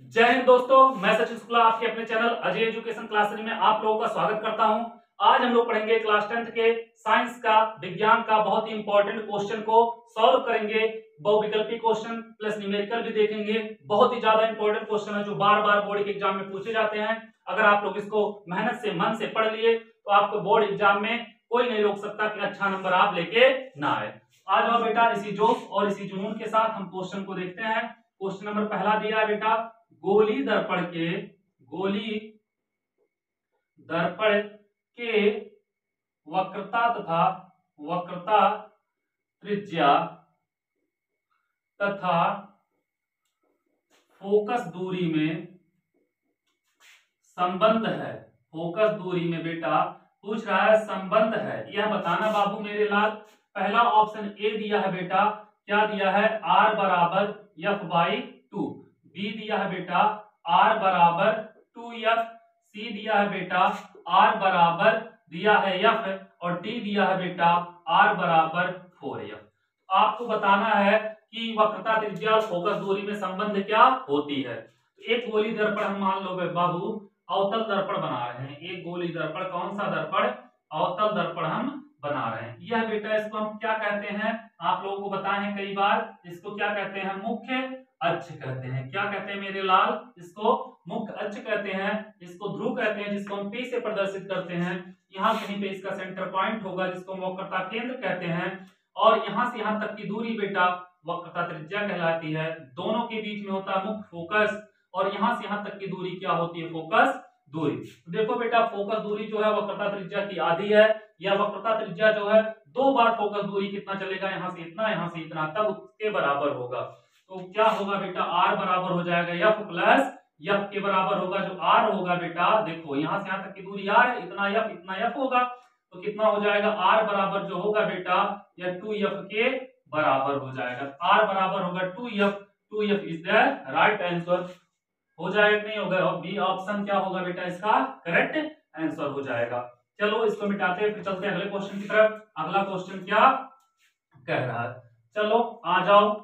जय हिंद दोस्तों, मैं सचिन शुक्ला आपके अपने चैनल अजय एजुकेशन क्लासेस में आप लोगों का स्वागत करता हूं। आज हम लोग पढ़ेंगे क्लास 10th के साइंस का विज्ञान का बहुत ही इंपॉर्टेंट क्वेश्चन को सॉल्व करेंगे। बहुविकल्पी क्वेश्चन प्लस न्यूमेरिकल भी देखेंगे। बहुत ही ज्यादा इंपॉर्टेंट क्वेश्चन है जो बार बार बोर्ड के एग्जाम में पूछे जाते हैं। अगर आप लोग इसको मेहनत से मन से पढ़ लिए तो आपको बोर्ड एग्जाम में कोई नहीं रोक सकता कि अच्छा नंबर आप लेके ना आए। आ जाओ बेटा, इसी जोश और इसी जुनून के साथ हम क्वेश्चन को देखते हैं। क्वेश्चन नंबर पहला दिया है बेटा, गोली दर्पण के वक्रता त्रिज्या तथा फोकस दूरी में संबंध है। फोकस दूरी में बेटा पूछ रहा है संबंध है, यह बताना बाबू मेरे लाल। पहला ऑप्शन ए दिया है बेटा, क्या दिया है, r बराबर f/2। बी दिया है बेटा r बराबर 2f। सी दिया है बेटा r बराबर दिया है f और डी दिया है बेटा r बराबर 4f। आपको बताना है कि वक्रता त्रिज्या और फोकस दूरी में संबंध क्या होती है। एक गोली दर्पण हम मान लो बाबू अवतल दर्पण बना रहे हैं। एक गोली दर्पण, कौन सा दर्पण, अवतल दर्पण हम बना रहे हैं। यह बेटा इसको हम क्या कहते हैं, आप लोगों को बताए हैं कई बार, इसको क्या कहते हैं, मुख्य अक्ष कहते हैं। क्या कहते हैं मेरे लाल, इसको मुख्य अक्ष कहते हैं। इसको ध्रुव कहते हैं जिसको हम P से प्रदर्शित करते हैं। यहाँ कहीं पे इसका सेंटर पॉइंट होगा जिसको हम वक्रता केंद्र कहते हैं। और यहाँ से यहाँ तक की दूरी बेटा वक्रता त्रिज्या कहलाती है। दोनों के बीच में होता है मुख्य फोकस और यहाँ से यहाँ तक की दूरी क्या होती है, फोकस दूरी। तो देखो बेटा फोकस दूरी जो है वक्रता त्रिज्या की आधी है। यह वक्रता त्रिज्या जो है दो बार फोकस दूरी कितना चलेगा, यहाँ से इतना यहाँ से इतना, तब उसके बराबर होगा। तो क्या होगा बेटा, r बराबर हो जाएगा f प्लस f के बराबर होगा। जो r होगा बेटा, देखो यहाँ से यहाँ तक की दूरी r है, इतना f होगा। तो कितना हो जाएगा, r बराबर जो होगा बेटा यह 2f के बराबर हो जाएगा। r बराबर होगा 2f is the right answer. हो जाएगा कि नहीं होगा, और बी ऑप्शन क्या होगा बेटा इसका करेक्ट आंसर हो जाएगा। चलो इसको मिटाते हैं, फिर चलते हैं अगले क्वेश्चन की तरफ। अगला क्वेश्चन क्या कह रहा है, चलो आ जाओ।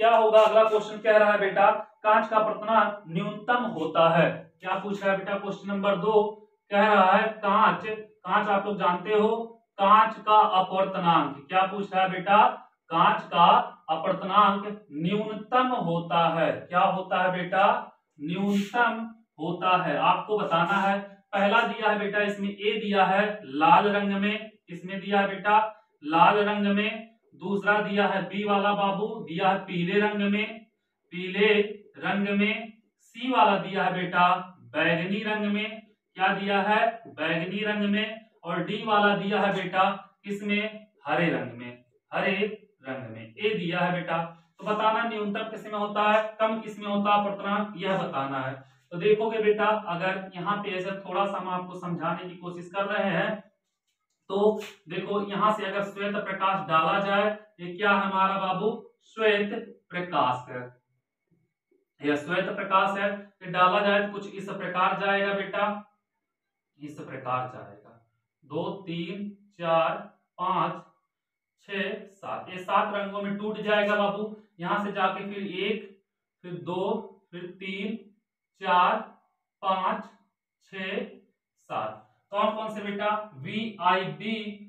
क्या होगा, अगला क्वेश्चन कह रहा है बेटा, कांच का अपवर्तनांक न्यूनतम होता है। क्या पूछ रहा है बेटा, क्वेश्चन नंबर 2 कह रहा है कांच आप लोग जानते हो, कांच का अपवर्तनांक क्या पूछ रहा है बेटा, कांच का अपवर्तनांक न्यूनतम होता है। क्या होता है बेटा, न्यूनतम होता है। आपको बताना है। पहला दिया है बेटा इसमें ए दिया है लाल रंग में, किसमें दिया है बेटा, लाल रंग में। दूसरा दिया है बी वाला बाबू, दिया है पीले रंग में। सी वाला दिया है बेटा बैगनी रंग में। क्या दिया है, बैगनी रंग में। और डी वाला दिया है बेटा किसमें, हरे रंग में। ए दिया है बेटा। तो बताना न्यूनतम किसमें होता है, कम किसमें होता है अपवर्तनांक, यह बताना है। तो देखोगे बेटा, अगर यहाँ पे ऐसे थोड़ा सा हम आपको समझाने की कोशिश कर रहे हैं तो देखो यहां से अगर श्वेत प्रकाश डाला जाए, ये क्या है हमारा बाबू, श्वेत प्रकाश है। यह श्वेत प्रकाश है, ये डाला जाए तो कुछ इस प्रकार जाएगा बेटा, इस प्रकार जाएगा। 2 3 4 5 6 7, ये 7 रंगों में टूट जाएगा बाबू। यहां से जाके फिर 1 फिर 2 फिर 3 4 5 6 7, कौन कौन से बेटा, VIBGYOR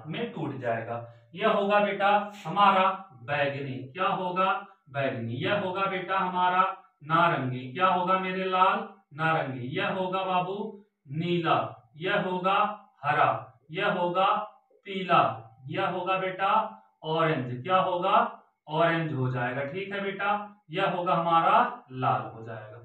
में टूट जाएगा। यह होगा बेटा हमारा बैगनी। क्या होगा, बैगनी। यह होगा बेटा हमारा नारंगी। क्या होगा मेरे लाल, नारंगी। यह होगा बाबू नीला। यह होगा हरा। यह होगा पीला। यह होगा बेटा ऑरेंज। क्या होगा, ऑरेंज हो जाएगा। ठीक है बेटा, यह होगा हमारा लाल हो जाएगा।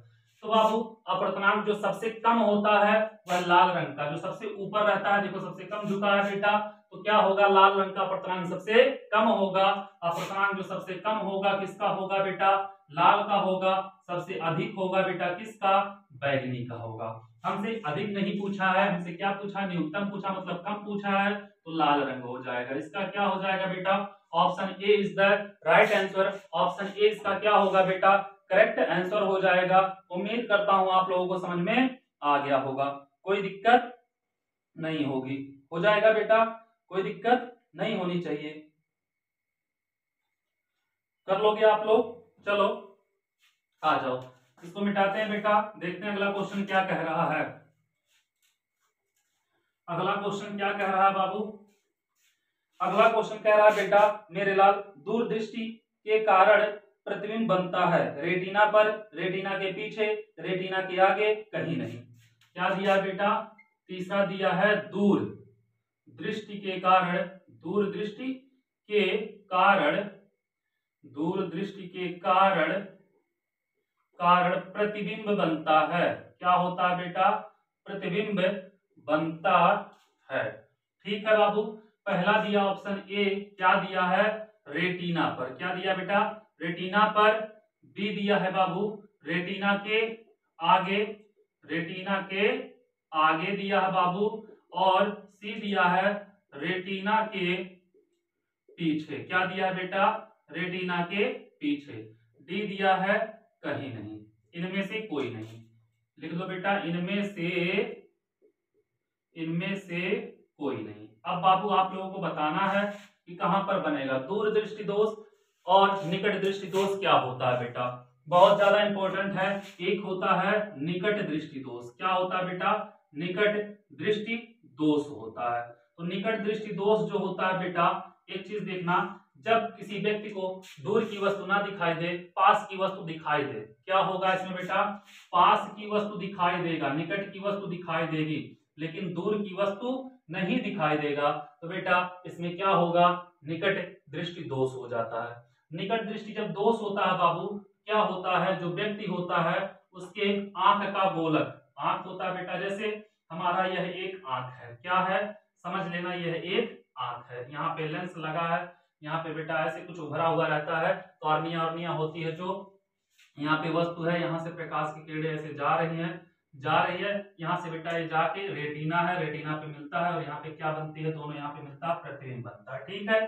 तो बाबू अपवर्तनांक जो सबसे कम होता है वह लाल रंग का, जो सबसे ऊपर रहता है देखो सबसे कम झुका है बेटा, तो क्या होगा, लाल रंग का अपवर्तनांक सबसे कम होगा। अपवर्तनांक जो सबसे कम होगा किसका होगा बेटा, लाल का होगा। सबसे अधिक होगा बेटा किसका, बैगनी का होगा। हमसे अधिक नहीं पूछा है, हमसे क्या पूछा, न्यूनतम पूछा, मतलब कम पूछा है, तो लाल रंग हो जाएगा। इसका क्या हो जाएगा बेटा, option A is the right answer. Option A इसका क्या होगा बेटा, करेक्ट आंसर हो जाएगा। उम्मीद करता हूं आप लोगों को समझ में आ गया होगा, कोई दिक्कत नहीं होगी। हो जाएगा बेटा, कोई दिक्कत नहीं होनी चाहिए। कर लोगे आप लोग? चलो आ जाओ, इसको मिटाते हैं बेटा, देखते हैं अगला क्वेश्चन क्या कह रहा है। अगला क्वेश्चन क्या कह रहा है बाबू? अगला क्वेश्चन कह रहा है बेटा मेरे लाल, दूरदृष्टि के कारण प्रतिबिंब बनता है रेटिना पर, रेटिना के पीछे, रेटिना के आगे, कहीं नहीं। क्या दिया बेटा? तीसरा दिया है दूर दृष्टि के कारण, दूरदृष्टि के कारण, दूरदृष्टि के कारण कारण प्रतिबिंब बनता है। क्या होता है बेटा? प्रतिबिंब बनता है। ठीक है बाबू, पहला दिया ऑप्शन ए, क्या दिया है? रेटिना पर। क्या दिया बेटा? रेटिना पर। बी दिया है बाबू रेटिना के आगे, रेटिना के आगे दिया है बाबू, और सी दिया है रेटिना के पीछे। क्या दिया है बेटा? रेटिना के पीछे। डी दिया है कहीं नहीं, इनमें से कोई नहीं। लिख दो बेटा, इनमें से कोई नहीं। अब बाबू आप लोगों को बताना है कि कहां पर बनेगा दूरदृष्टि दोष और निकट दृष्टि दोष क्या होता है बेटा। बहुत ज्यादा इंपॉर्टेंट है। एक होता है निकट दृष्टि दोष। क्या होता है बेटा? निकट दृष्टि दोष होता है। तो निकट दृष्टि दोष जो होता है बेटा, एक चीज देखना, जब किसी व्यक्ति को दूर की वस्तु ना दिखाई दे, पास की वस्तु दिखाई दे, क्या होगा इसमें बेटा? पास की वस्तु दिखाई देगा, निकट की वस्तु दिखाई देगी, लेकिन दूर की वस्तु नहीं दिखाई देगा, तो बेटा इसमें क्या होगा? निकट दृष्टि दोष हो जाता है। निकट दृष्टि जब दोष होता है बाबू, क्या होता है? जो व्यक्ति होता है उसके आंख का गोलक, आंख होता है बेटा, जैसे हमारा यह एक आंख है, क्या है? समझ लेना, यह एक आंख है, यहाँ पे लेंस लगा है, यहाँ पे बेटा ऐसे कुछ उभरा हुआ रहता है, कॉर्निया ऑर्निया होती है, जो यहाँ पे वस्तु है, यहाँ से प्रकाश की किरणें ऐसे जा रही है, यहाँ से बेटा ये जाके रेटिना है, रेटिना पे मिलता है, और यहाँ पे क्या बनती है? दोनों यहाँ पे मिलता है, प्रतिबिंब बनता है। ठीक है,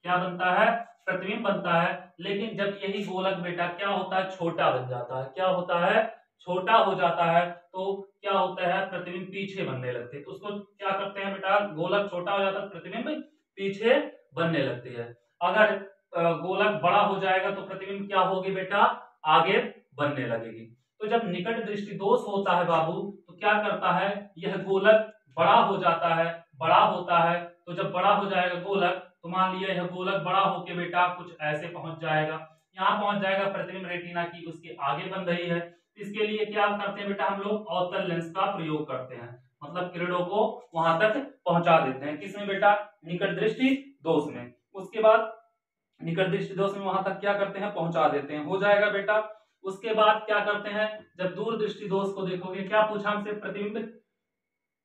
क्या बनता है? प्रतिबिंब बनता है। लेकिन जब यही गोलक बेटा क्या होता है? छोटा बन जाता है। क्या होता है? छोटा हो जाता है, तो क्या होता है? प्रतिबिंब पीछे बनने लगते हैं। तो उसको क्या करते हैं बेटा? गोलक छोटा हो जाता है, प्रतिबिंब पीछे बनने लगती है। अगर गोलक बड़ा हो जाएगा तो प्रतिबिंब क्या होगी बेटा? आगे बनने लगेगी। तो जब निकट दृष्टि दोष होता है बाबू, तो क्या करता है? यह गोलक बड़ा हो जाता है, बड़ा होता है। तो जब बड़ा हो जाएगा गोलक, तो मान लिया यह गोलक बड़ा होके बेटा कुछ ऐसे पहुंच जाएगा, यहाँ पहुंच जाएगा, प्रतिबिंब रेटिना की उसके आगे बन रही है। इसके लिए क्या करते हैं बेटा? हम लोग अवतल लेंस का प्रयोग करते हैं, मतलब किरणों को वहां तक पहुंचा देते हैं। किसमें बेटा? निकट दृष्टि दोष में। उसके बाद निकट दृष्टि दोष में वहां तक क्या करते हैं? पहुंचा देते हैं, हो जाएगा बेटा। उसके बाद क्या करते हैं? जब दूर दृष्टि दोष को देखोगे, क्या पूछा हमसे? प्रतिबिंब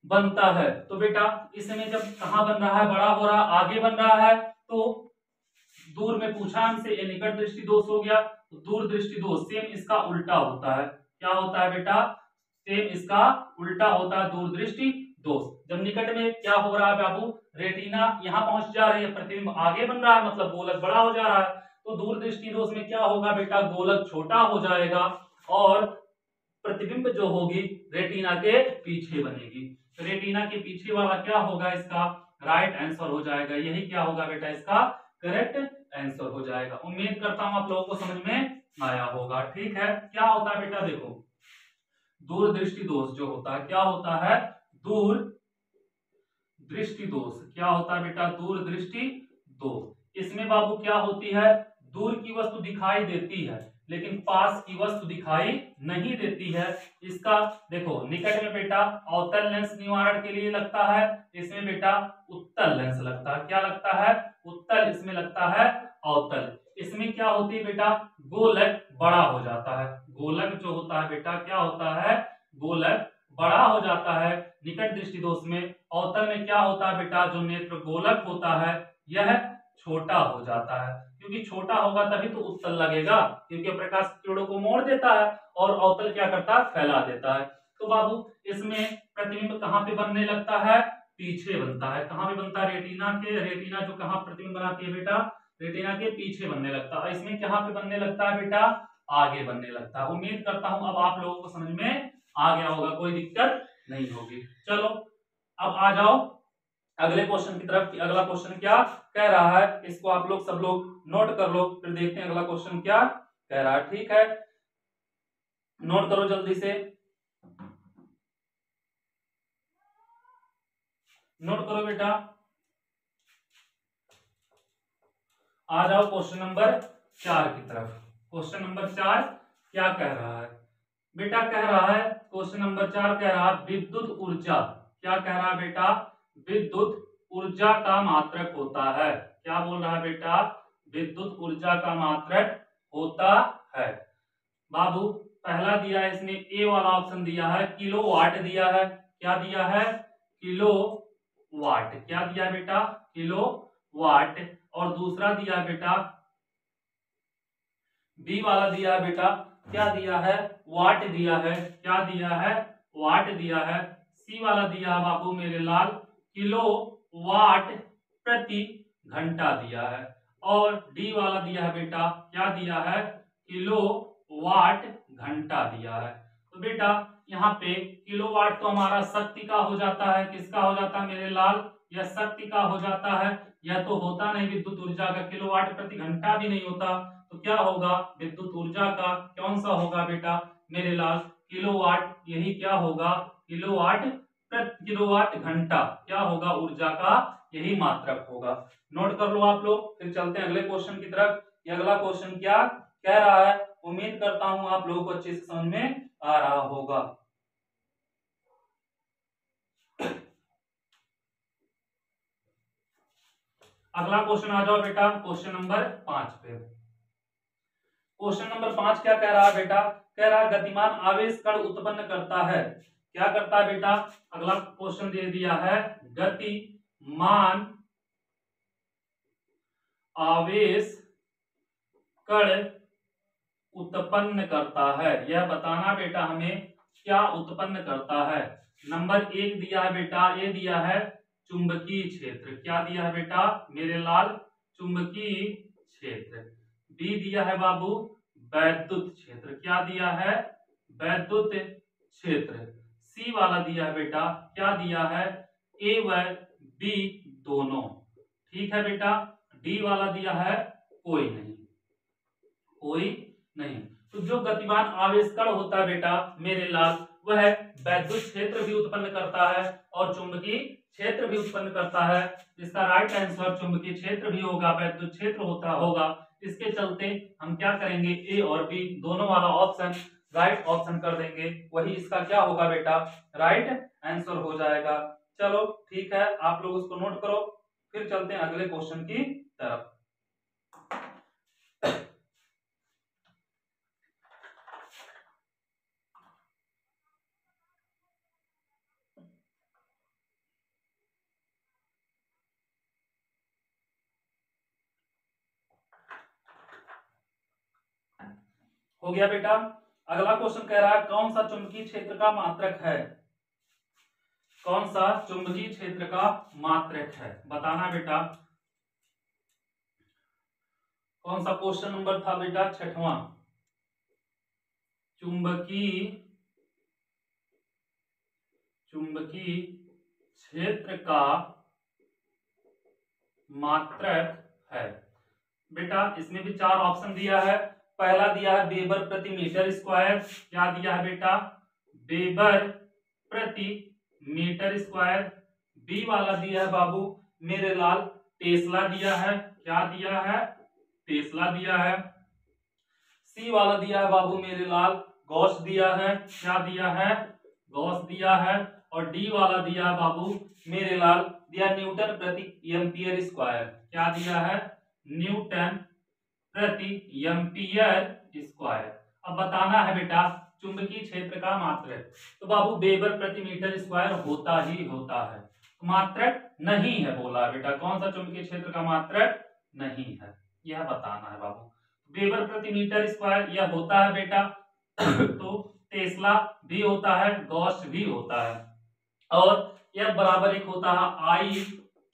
बनता है, तो बेटा इसमें जब कहां बन रहा है? बड़ा हो रहा, आगे बन रहा है, तो दूर में पूछा हमसे, ये निकट दृष्टि दोष हो गया। तो दूर दृष्टि दोष सेम इसका उल्टा होता है। क्या होता है बेटा? सेम इसका उल्टा होता है दूर दृष्टि दोष। जब निकट में क्या हो रहा है बाबू? रेटिना यहाँ पहुंच जा रही है, प्रतिबिंब आगे बन रहा है, मतलब गोलक बड़ा हो जा रहा है। तो दूर दृष्टि दोष में क्या होगा बेटा? गोलक छोटा हो जाएगा, और प्रतिबिंब जो होगी रेटिना के पीछे बनेगी। तो रेटिना के पीछे वाला क्या होगा? इसका राइट आंसर हो जाएगा। यही क्या होगा बेटा? इसका करेक्ट आंसर हो जाएगा। उम्मीद करता हूं आप लोगों को समझ में आया होगा। ठीक है, क्या होता है बेटा? देखो, दूर दृष्टि दोष जो होता है, क्या होता है? दूर दृष्टि दोष। क्या होता है बेटा? दूर दृष्टि दोष। इसमें बाबू क्या होती है? दूर की वस्तु दिखाई देती है, लेकिन पास की वस्तु दिखाई नहीं देती है। इसका देखो, निकट में बेटा अवतल लेंस निवारण के लिए लगता है, इसमें बेटा उत्तल लेंस लगता है। क्या लगता है? उत्तल। इसमें लगता है अवतल। इसमें क्या होती है बेटा? गोलक बड़ा हो जाता है। गोलक जो होता है बेटा, क्या होता है? गोलक बड़ा हो जाता है निकट दृष्टि दोष में। अवतल में क्या होता है बेटा? जो नेत्र गोलक होता है यह छोटा हो जाता है, क्योंकि छोटा होगा तभी तो उत्तल लगेगा, क्योंकि प्रकाश की किरणों को मोड़ देता है, और अवतल क्या करता है? फैला देता है। तो बाबू इसमें प्रतिबिंब कहाँ पे बनने लगता है? पीछे बनता है। कहाँ पे बनता है? रेटिना के, रेटिना जो कहाँ प्रतिबिंब बनाती है बेटा? रेटिना के पीछे बनने लगता है। इसमें कहाँ पे बनने लगता है बेटा? आगे बनने लगता है। उम्मीद करता हूं अब आप लोगों को समझ में आ गया होगा, कोई दिक्कत नहीं होगी। चलो अब आ जाओ, अगले क्वेश्चन की तरफ। अगला क्वेश्चन क्या कह रहा है, इसको आप लोग सब लोग नोट कर लो, फिर देखते हैं अगला क्वेश्चन क्या कह रहा है। ठीक है, नोट करो जल्दी से, नोट करो बेटा। आ जाओ क्वेश्चन नंबर 4 की तरफ। क्वेश्चन नंबर 4 क्या कह रहा है बेटा, कह रहा है क्वेश्चन नंबर 4 कह रहा है विद्युत ऊर्जा, क्या कह रहा है बेटा, विद्युत ऊर्जा का मात्रक होता है। क्या बोल रहा है बेटा, विद्युत ऊर्जा का मात्रक होता है। बाबू पहला दिया है इसमें, ए वाला ऑप्शन दिया है किलोवाट दिया है। क्या दिया है, किलो वाट। क्या दिया बेटा, किलो वाट। और दूसरा दिया बेटा, बी वाला दिया है बेटा, क्या दिया है, वाट दिया है। क्या दिया है, वाट दिया है। सी वाला दिया है बाबू मेरे लाल, किलो वाट प्रति घंटा दिया है। और डी वाला दिया है बेटा, क्या दिया है, किलो वाट घंटा दिया है। तो बेटा यहाँ पे किलोवाट तो हमारा शक्ति का हो जाता है, किसका हो जाता है मेरे लाल, यह शक्ति का हो जाता है। यह तो होता नहीं विद्युत ऊर्जा का, किलोवाट प्रति घंटा भी नहीं होता। तो क्या होगा, विद्युत ऊर्जा का कौन सा होगा बेटा मेरे लाल, किलोवाट। यही क्या होगा, किलोवाट प्रति किलोवाट घंटा क्या होगा, ऊर्जा का यही मात्रक होगा। नोट कर लो आप लोग, फिर चलते हैं अगले क्वेश्चन की तरफ। ये अगला क्वेश्चन क्या कह रहा है, उम्मीद करता हूं आप लोगों को अच्छे से समझ में आ रहा होगा। अगला क्वेश्चन आ जाओ बेटा, क्वेश्चन नंबर 5 पे। क्वेश्चन नंबर 5 क्या कह रहा है बेटा, कह रहा है गतिमान आवेश कण उत्पन्न करता है। क्या करता है बेटा, अगला क्वेश्चन दे दिया है, गतिमान आवेश कण उत्पन्न करता है। यह बताना बेटा हमें क्या उत्पन्न करता है। नंबर 1 दिया है बेटा, ये दिया है चुंबकीय क्षेत्र। क्या दिया है बेटा मेरे लाल, चुंबकीय क्षेत्र। बी दिया है बाबू वैद्युत क्षेत्र। क्या दिया है, वैद्युत क्षेत्र। सी वाला दिया है बेटा, क्या दिया है, ए व बी दोनों। ठीक है बेटा। डी वाला दिया है कोई नहीं, कोई नहीं। तो जो गतिमान आवेश कण होता है बेटा मेरे लाल, वह वैद्युत क्षेत्र भी उत्पन्न करता है और चुंबकीय क्षेत्र भी उत्पन्न करता है। इसका राइट आंसर चुंबकीय क्षेत्र भी होगा, वैद्युत क्षेत्र होता होगा। इसके चलते हम क्या करेंगे, ए और बी दोनों वाला ऑप्शन राइट ऑप्शन कर देंगे, वही इसका क्या होगा बेटा, राइट आंसर हो जाएगा। चलो ठीक है, आप लोग उसको नोट करो, फिर चलते हैं अगले क्वेश्चन की तरफ। हो गया बेटा। अगला क्वेश्चन कह रहा है कौन सा चुंबकीय क्षेत्र का मात्रक है, कौन सा चुंबकीय क्षेत्र का मात्रक है, बताना बेटा। कौन सा क्वेश्चन नंबर था बेटा, 6वां। चुंबकीय चुंबकीय क्षेत्र का मात्रक है। बेटा इसमें भी 4 ऑप्शन दिया है। पहला दिया है वेबर प्रति मीटर स्क्वायर। क्या दिया है बेटा, वेबर प्रति मीटर स्क्वायर। बी वाला दिया है बाबू मेरे लाल टेस्ला दिया है। क्या दिया है, टेस्ला दिया है। सी वाला दिया है बाबू मेरे लाल गॉस दिया है। क्या दिया है, गॉस दिया है। और डी वाला दिया है बाबू मेरे लाल दिया न्यूटन प्रति एम्पियर स्क्वायर। क्या दिया है, न्यूटन प्रति एम्पियर स्क्वायर। अब बताना है बेटा चुंबकीय क्षेत्र का मात्रक। तो बाबू वेबर प्रति मीटर स्क्वायर होता ही होता है, मात्रक नहीं है बोला बेटा। कौन सा चुंबकीय क्षेत्र का मात्रक नहीं है, यह बताना है बाबू। वेबर प्रति मीटर स्क्वायर यह होता है बेटा तो टेस्ला भी होता है, गॉस भी होता है। और यह बराबर एक होता है आई,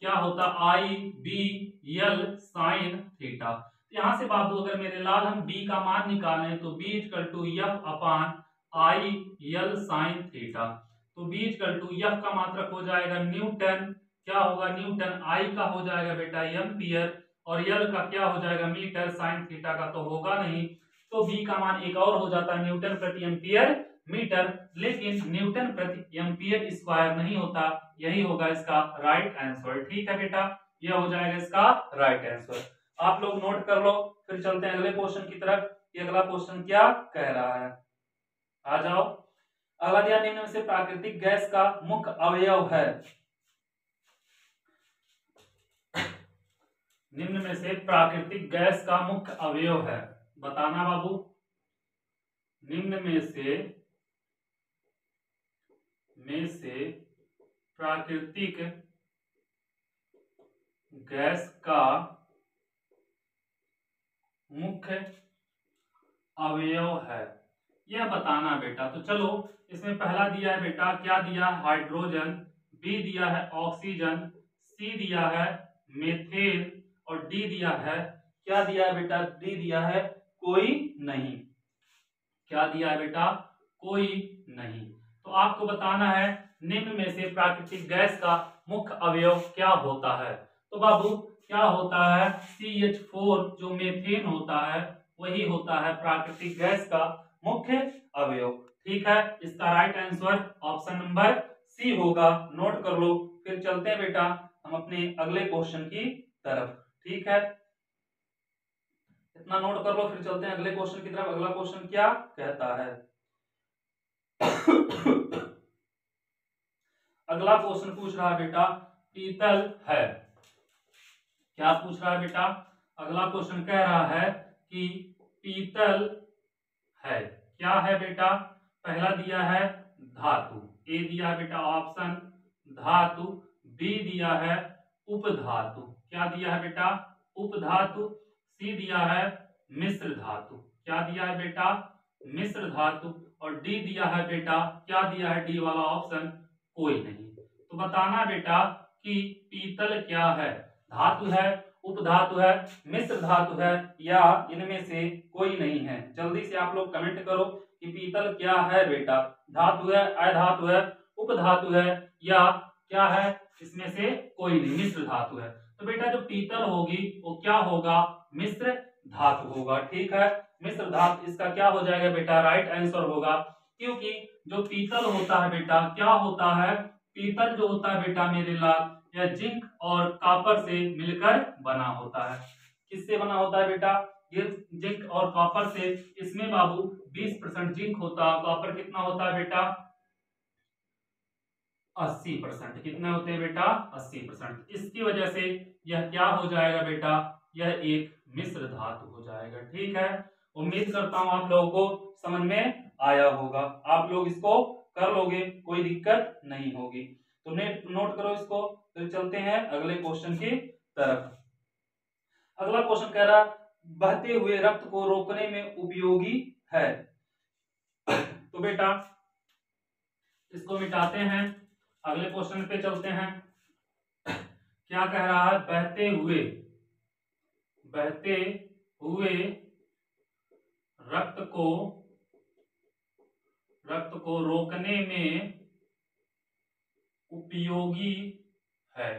क्या होता है, आई बी एल साइन थीटा। यहां से बाबू अगर मेरे लाल हम b का मान निकालें तो b equal to F upon I L sine theta. तो b इक्वल टू एफ का मात्रक हो जाएगा न्यूटन क्या होगा न्यूटन, आई का हो जाएगा बेटा एम्पियर, और यल का क्या हो जाएगा मीटर, साइन थीटा का तो होगा नहीं, तो बी का मान एक और हो जाता है न्यूटन प्रति एम्पियर मीटर, लेकिन न्यूटन प्रति एम्पियर स्क्वायर नहीं होता, यही होगा इसका राइट आंसर। ठीक है बेटा, यह हो जाएगा इसका राइट आंसर। आप लोग नोट कर लो, फिर चलते हैं अगले क्वेश्चन की तरफ कि अगला क्वेश्चन क्या कह रहा है। आ जाओ, अगला दिया निम्न में से प्राकृतिक गैस का मुख्य अवयव है। निम्न में से प्राकृतिक गैस का मुख्य अवयव है, बताना बाबू। निम्न में से प्राकृतिक गैस का मुख्य अवयव है, यह बताना बेटा। तो चलो, इसमें पहला दिया है बेटा, क्या दिया है हाइड्रोजन, बी दिया है ऑक्सीजन, सी दिया है मीथेन, और डी दिया है, क्या दिया है बेटा, डी दिया है कोई नहीं। क्या दिया है बेटा, कोई नहीं। तो आपको बताना है निम्न में से प्राकृतिक गैस का मुख्य अवयव क्या होता है। तो बाबू क्या होता है, CH4 जो मीथेन होता है वही होता है प्राकृतिक गैस का मुख्य अवयव। ठीक है, इसका right answer option number C होगा, नोट कर लो। फिर चलते हैं बेटा हम अपने अगले क्वेश्चन की तरफ। ठीक है, इतना नोट कर लो, फिर चलते हैं अगले क्वेश्चन की तरफ। अगला क्वेश्चन क्या कहता है। अगला क्वेश्चन पूछ रहा है बेटा पीतल है, क्या पूछ रहा है बेटा, अगला क्वेश्चन कह रहा है कि पीतल है, क्या है बेटा, पहला दिया है धातु, ए दिया है बेटा ऑप्शन धातु, बी दिया है उपधातु, क्या दिया है बेटा उपधातु, सी दिया है मिश्र धातु, क्या दिया है बेटा मिश्र धातु, और डी दिया है बेटा, क्या दिया है डी वाला ऑप्शन कोई नहीं। तो बताना बेटा कि पीतल क्या है, धातु है, उपधातु है, मिश्र धातु है, या इनमें से कोई नहीं है। जल्दी से आप लोग कमेंट करो कि पीतल क्या है बेटा, धातु है, अधातु है, उपधातु है, या क्या है इसमें से कोई नहीं, मिश्र धातु है। तो बेटा जो पीतल होगी वो क्या होगा, मिश्र धातु होगा। ठीक है, मिश्र धातु इसका क्या हो जाएगा बेटा, राइट आंसर होगा, क्योंकि जो पीतल होता है बेटा क्या होता है, पीतल जो होता है बेटा मेरे लाल, यह जिंक और कॉपर से मिलकर बना होता है। किससे बना होता है बेटा, ये जिंक और कॉपर से। इसमें बाबू 20% जिंक होता है, कॉपर कितना होता है बेटा 80%। कितने होते हैं बेटा 80%। इसकी वजह से यह क्या हो जाएगा बेटा, यह एक मिश्र धातु हो जाएगा। ठीक है, उम्मीद करता हूं आप लोगों को समझ में आया होगा, आप लोग इसको कर लोगे, कोई दिक्कत नहीं होगी। तो नोट करो इसको, फिर चलते हैं अगले क्वेश्चन की तरफ। अगला क्वेश्चन कह रहा बहते हुए रक्त को रोकने में उपयोगी है। तो बेटा इसको मिटाते हैं, अगले क्वेश्चन पे चलते हैं। क्या कह रहा है, बहते हुए रक्त को रोकने में उपयोगी है,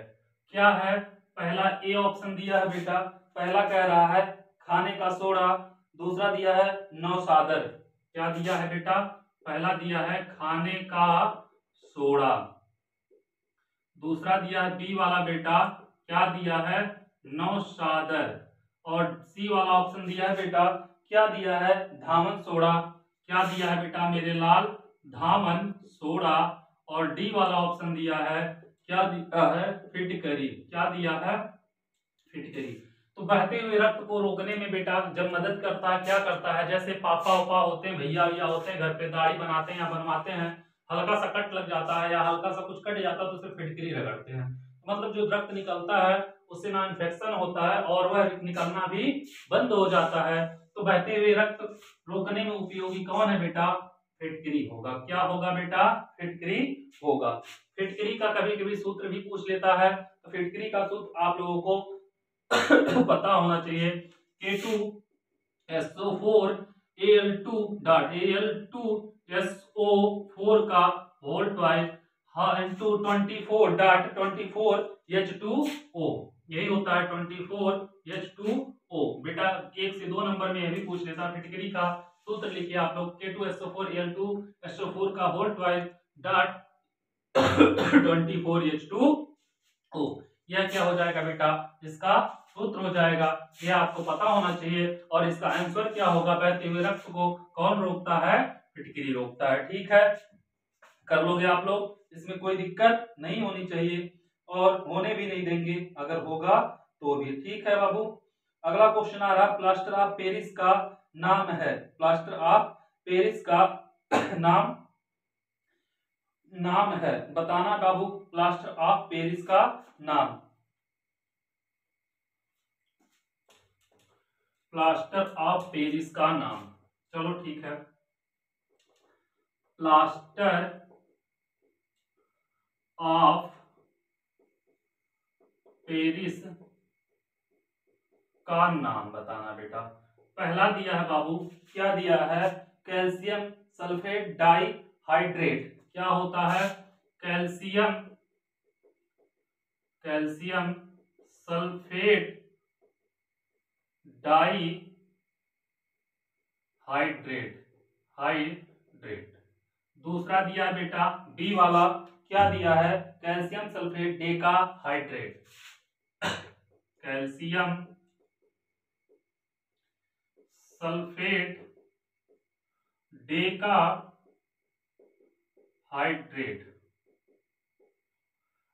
क्या है, पहला ए ऑप्शन दिया है बेटा, पहला कह रहा है खाने का सोडा, दूसरा दिया है नौशादर, क्या दिया है बेटा, पहला दिया है खाने का सोडा, दूसरा दिया है बी वाला बेटा, क्या दिया है नौशादर, और सी वाला ऑप्शन दिया है बेटा, क्या दिया है धामन सोडा, क्या दिया है बेटा मेरे लाल धामन सोडा, और डी वाला ऑप्शन दिया है, क्या दिया है फिटकरी, क्या दिया है फिटकरी। तो बहते हुए रक्त को रोकने में बेटा जब मदद करता है, क्या करता है, जैसे पापा उपा होते हैं, भैया भैया होते हैं, घर पे दाढ़ी बनाते हैं या बनवाते हैं, हल्का सा कट लग जाता है या हल्का सा कुछ कट जाता है तो उसे फिटकरी रगड़ते हैं, मतलब जो रक्त निकलता है उससे ना इन्फेक्शन होता है और वह निकलना भी बंद हो जाता है। तो बहते हुए रक्त रोकने में उपयोगी कौन है बेटा, फिटकरी होगा, क्या होगा बेटा फिटकरी होगा। फिटकरी का कभी कभी सूत्र भी पूछ लेता है, तो फिटकरी का सूत्र आप लोगों को पता होना चाहिए, K2SO4 Al2 डॉट Al2SO4 का होल ट्वाइस इंटू 24.24H2O, यही होता है 24H2O। बेटा 1 से 2 नंबर में यह भी पूछ लेता फिटकरी का सूत्र लिखिए आप लोग, K2SO4Al2SO4 का होल ट्वाइस डॉट 24H2O। यह क्या हो जाएगा बेटा, इसका सूत्र हो जाएगा, यह आपको पता होना चाहिए। और इसका आंसर क्या होगा, बहते हुए रक्त को कौन रोकता है, फिटकरी रोकता है। ठीक है, कर लोगे आप लोग, इसमें कोई दिक्कत नहीं होनी चाहिए और होने भी नहीं देंगे, अगर होगा तो भी। ठीक है बाबू, अगला क्वेश्चन आ रहा, प्लास्टर ऑफ पेरिस का नाम है, प्लास्टर ऑफ पेरिस का नाम है, बताना बाबू प्लास्टर ऑफ पेरिस का नाम। प्लास्टर ऑफ पेरिस का नाम, चलो ठीक है, प्लास्टर ऑफ पेरिस का नाम बताना बेटा। पहला दिया है बाबू, क्या दिया है, कैल्शियम सल्फेट डाइहाइड्रेट। क्या होता है, कैल्शियम सल्फेट हाइड्रेट। दूसरा दिया बेटा बी वाला, क्या दिया है, calcium sulphate decahydrate. Calcium sulphate decahydrate.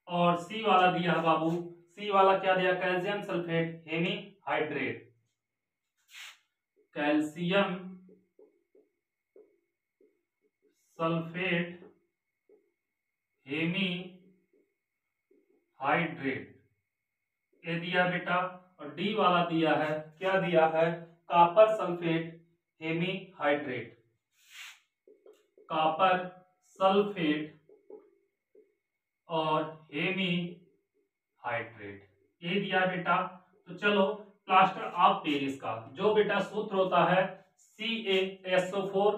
और सी वाला दिया है बाबू, सी वाला क्या दिया, calcium sulphate hemihydrate. Calcium sulphate hemihydrate, ये दिया बेटा। और डी वाला दिया है, क्या दिया है, copper sulphate hemihydrate. Copper sulphate और हेमीहाइड्रेट, ये दिया बेटा। तो चलो प्लास्टर ऑफ पेरिस का जो बेटा सूत्र होता है CaSO4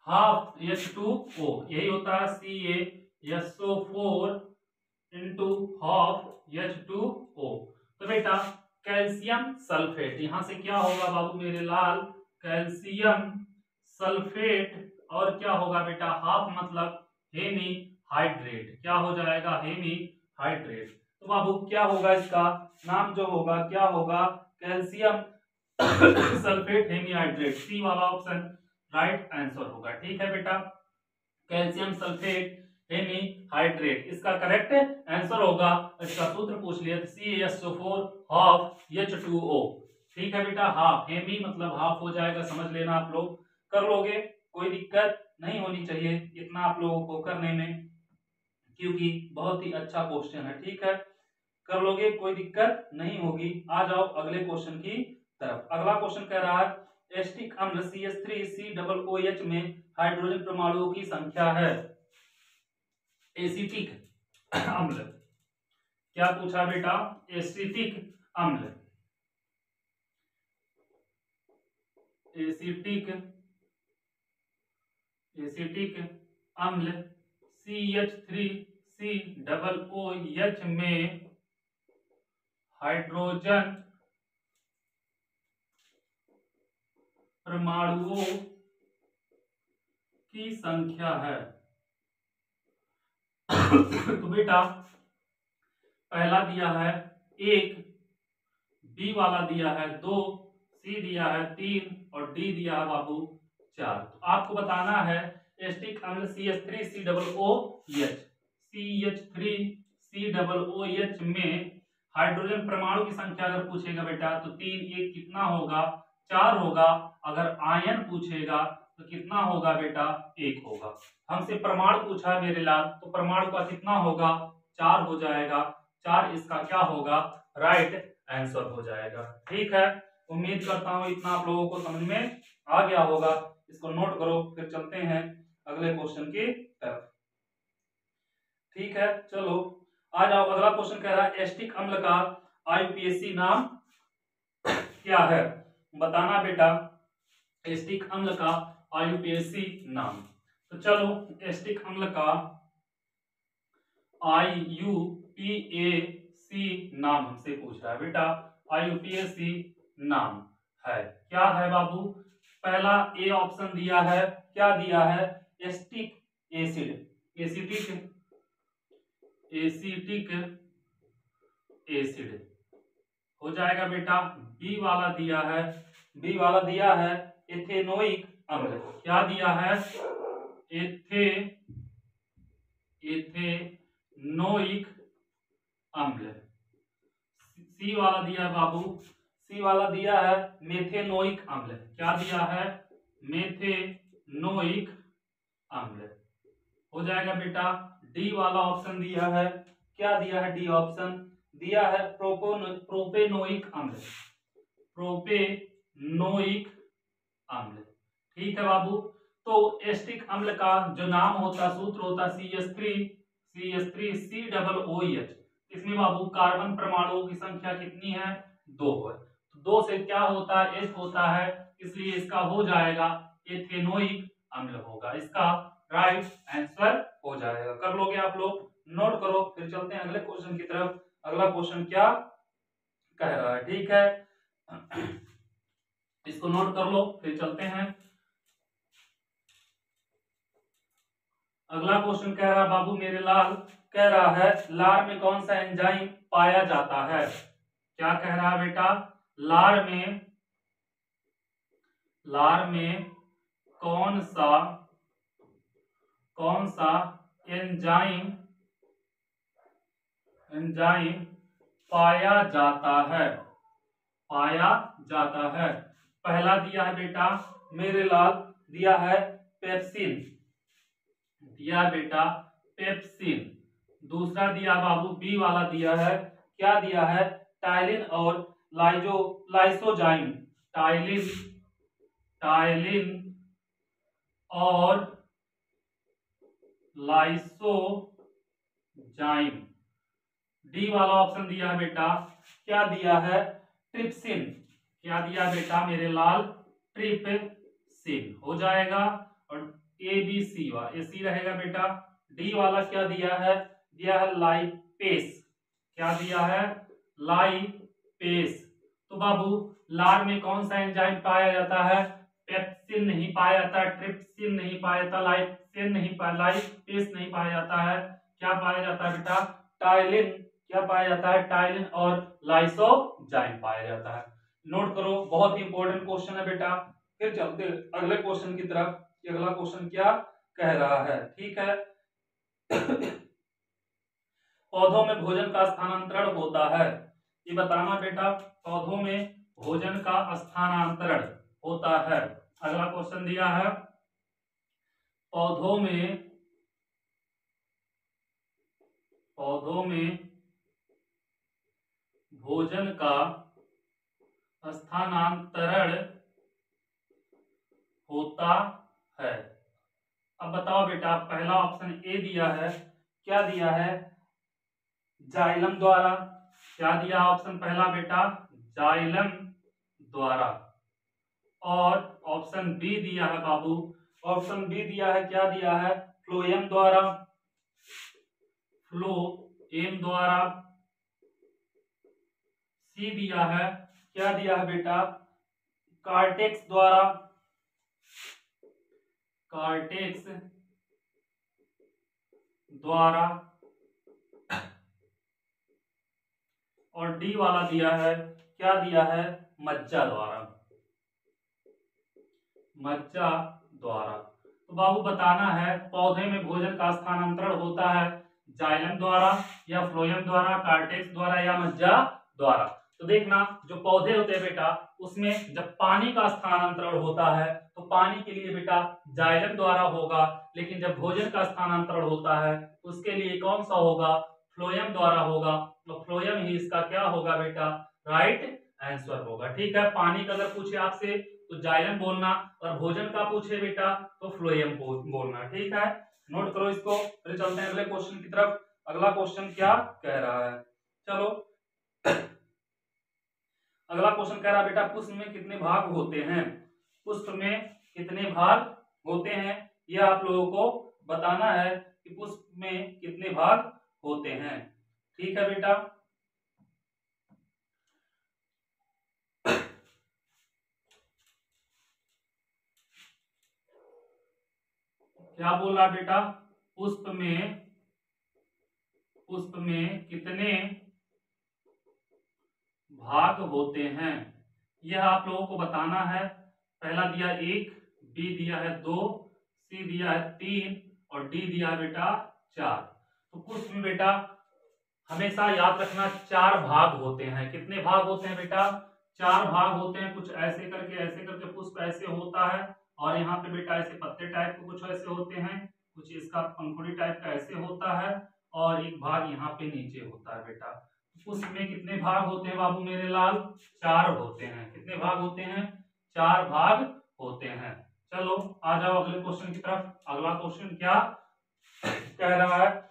हाफ H2O, यही होता है CaSO4 इंटू हाफ H2O। तो बेटा कैल्शियम सल्फेट, यहां से क्या होगा बाबू मेरे लाल, कैल्शियम सल्फेट और क्या होगा बेटा, हाफ मतलब हेमीहाइड्रेट, क्या हो जाएगा, हेमीहाइड्रेट। तो बाबू क्या होगा, इसका नाम जो होगा क्या होगा, कैल्शियम सल्फेट हेमीहाइड्रेट। सी वाला ऑप्शन राइट आंसर होगा। ठीक है बेटा, कैल्शियम सल्फेट हेमीहाइड्रेट इसका करेक्ट आंसर होगा। इसका सूत्र पूछ लिया CaSO4 हाफ H2O। ठीक है बेटा, हाफ हेमी मतलब हाफ हो जाएगा, समझ लेना आप लोग, कर लोगे, कोई दिक्कत नहीं होनी चाहिए इतना आप लोगों को करने में, क्योंकि बहुत ही अच्छा क्वेश्चन है। ठीक है, कर लोगे, कोई दिक्कत नहीं होगी। आ जाओ अगले क्वेश्चन की तरफ। अगला क्वेश्चन कह रहा है एसिटिक अम्ल CH3COOH में हाइड्रोजन परमाणुओं की संख्या है। एसिटिक अम्ल, क्या पूछा बेटा, एसिटिक अम्ल, एसिटिक अम्ल CH3COOH में हाइड्रोजन परमाणुओं की संख्या है। तो बेटा पहला दिया है 1, बी वाला दिया है 2, सी दिया है 3 और डी दिया है बाबू 4। तो आपको बताना है एसिटिक अम्ल CH3COOH में हाइड्रोजन परमाणु की संख्या अगर पूछेगा बेटा तो 3, 1 कितना होगा, 4 होगा। अगर आयन पूछेगा तो कितना होगा बेटा, 1 होगा। हमसे परमाणु पूछा है मेरे लाल, तो परमाणु का कितना होगा, 4 हो जाएगा। 4 इसका क्या होगा, राइट आंसर हो जाएगा। ठीक है, उम्मीद करता हूं इतना आप लोगों को समझ में आ गया होगा। इसको नोट करो, फिर चलते हैं अगले क्वेश्चन की तरफ। ठीक है, चलो आ जाओ। अगला क्वेश्चन कह रहा है एसिटिक अम्ल का IUPAC नाम क्या है, बताना बेटा एसिटिक अम्ल का IUPAC नाम। तो चलो एसिटिक अम्ल का IUPAC नाम हमसे पूछ रहा है बेटा। IUPAC नाम है, क्या है बाबू? पहला ए ऑप्शन दिया है, क्या दिया है? Acetic acid, acetic acetic acid हो जाएगा बेटा। बी वाला दिया है, बी वाला दिया है एथेनोइक अम्ल, क्या दिया है? एथेनोइक अम्ल। सी वाला दिया है बाबू, सी वाला दिया है मेथेनोइक अम्ल, क्या दिया है? मेथेनोइक अम्ल हो जाएगा बेटा। डी वाला ऑप्शन दिया है, क्या दिया है? डी ऑप्शन दिया है प्रोपेनोइक अम्ल, प्रोपेनोइक अम्ल। ठीक है बाबू। तो एस्टिक अम्ल का जो नाम होता, सूत्र होता CH3CH3COOH। इसमें बाबू कार्बन परमाणुओं की संख्या कितनी है? 2 है। तो 2 से क्या होता है? एच होता है, इसलिए इसका हो जाएगा एथेनोइक अम्ल होगा, इसका राइट आंसर हो जाएगा। कर लोगे आप लोग? नोट करो, फिर चलते हैं अगले क्वेश्चन की तरफ। अगला क्वेश्चन क्या कह रहा है? ठीक है, इसको नोट कर लो, फिर चलते हैं। अगला क्वेश्चन कह रहा है बाबू मेरे लाल, कह रहा है लार में कौन सा एंजाइम पाया जाता है? क्या कह रहा है बेटा? लार में कौन सा एंजाइम पाया जाता है? पाया जाता है। पहला दिया है बेटा मेरे लाल, दिया है पेप्सिन, दिया बेटा पेप्सिन। दूसरा दिया बाबू बी वाला दिया है, क्या दिया है? टाइलिन और लाइसोजाइम, टाइलिन और लाइसोजाइम। डी वाला ऑप्शन दिया है बेटा, क्या दिया है? ट्रिप्सिन, क्या दिया बेटा मेरे लाल? ट्रिप्सिन हो जाएगा। और ए बी सी वाला, ए सी रहेगा बेटा। डी वाला क्या दिया है? दिया है लाइपेस, क्या दिया है? लाइपेस। तो बाबू लार में कौन सा एंजाइम पाया जाता है? पेप्सिन नहीं पाया जाता, ट्रिप्सिन नहीं पाया जाता, लाइपेस नहीं पाया जाता है। क्या पाया जाता है बेटा? टाइलिन, क्या पाया जाता है? टाइलिन और लाइसोजाइम पाया जाता है। नोट करो, बहुत ही इंपॉर्टेंट क्वेश्चन है बेटा। फिर चलते अगले क्वेश्चन की तरफ कि अगला क्वेश्चन क्या कह रहा है। ठीक है, पौधों में भोजन का स्थानांतरण होता है, ये बताना बेटा। पौधों में भोजन का स्थानांतरण होता है। अगला क्वेश्चन दिया है पौधों में भोजन का स्थानांतरण होता है। अब बताओ बेटा, पहला ऑप्शन ए दिया है, क्या दिया है? जाइलम द्वारा, क्या दिया ऑप्शन पहला बेटा? जाइलम द्वारा। और ऑप्शन बी दिया है बाबू, ऑप्शन बी दिया है, क्या दिया है? फ्लोएम द्वारा, फ्लोएम द्वारा। सी दिया है, क्या दिया है बेटा? कार्टेक्स द्वारा, कार्टेक्स द्वारा। और डी वाला दिया है, क्या दिया है? मज्जा द्वारा, मज्जा द्वारा। तो बाबू बताना है पौधे में भोजन का स्थानांतरण होता है जाइलम द्वारा या फ्लोएम द्वारा, कार्टेक्स द्वारा या मज्जा द्वारा। तो देखना, जो पौधे होते हैं बेटा, उसमें जब पानी का स्थानांतरण होता है तो पानी के लिए बेटा जाइलम द्वारा होगा, लेकिन जब भोजन का स्थानांतरण होता है उसके लिए कौन सा होगा? फ्लोएम द्वारा होगा। तो फ्लोएम ही इसका क्या होगा बेटा? राइट आंसर होगा। ठीक है, पानी का अगर पूछे आपसे तो जाइलम बोलना, और भोजन का पूछे बेटा तो फ्लोएम बोलना। ठीक है, नोट करो इसको, फिर चलते हैं अगले क्वेश्चन की तरफ। अगला क्वेश्चन क्या कह रहा है? चलो, अगला क्वेश्चन कह रहा है बेटा पुष्प में कितने भाग होते हैं? पुष्प में कितने भाग होते हैं, यह आप लोगों को बताना है कि पुष्प में कितने भाग होते हैं। ठीक है बेटा। क्या बोल रहा बेटा, पुष्प में कितने भाग होते हैं, यह आप लोगों को बताना है। पहला दिया 1, बी दिया है 2, सी दिया है 3 और डी दिया है बेटा 4। तो पुष्प में बेटा हमेशा याद रखना 4 भाग होते हैं। कितने भाग होते हैं बेटा, 4 भाग होते हैं। कुछ ऐसे करके पुष्प ऐसे होता है, और यहाँ पे बेटा ऐसे पत्ते टाइप के कुछ ऐसे होते हैं, कुछ इसका पंखुड़ी टाइप का ऐसे होता है, और एक भाग यहाँ पे नीचे होता है बेटा। पुष्प में कितने भाग होते हैं बाबू मेरे लाल, 4 होते हैं। कितने भाग होते हैं, 4 भाग होते हैं। चलो आ जाओ अगले क्वेश्चन की तरफ। अगला क्वेश्चन क्या कह रहा है,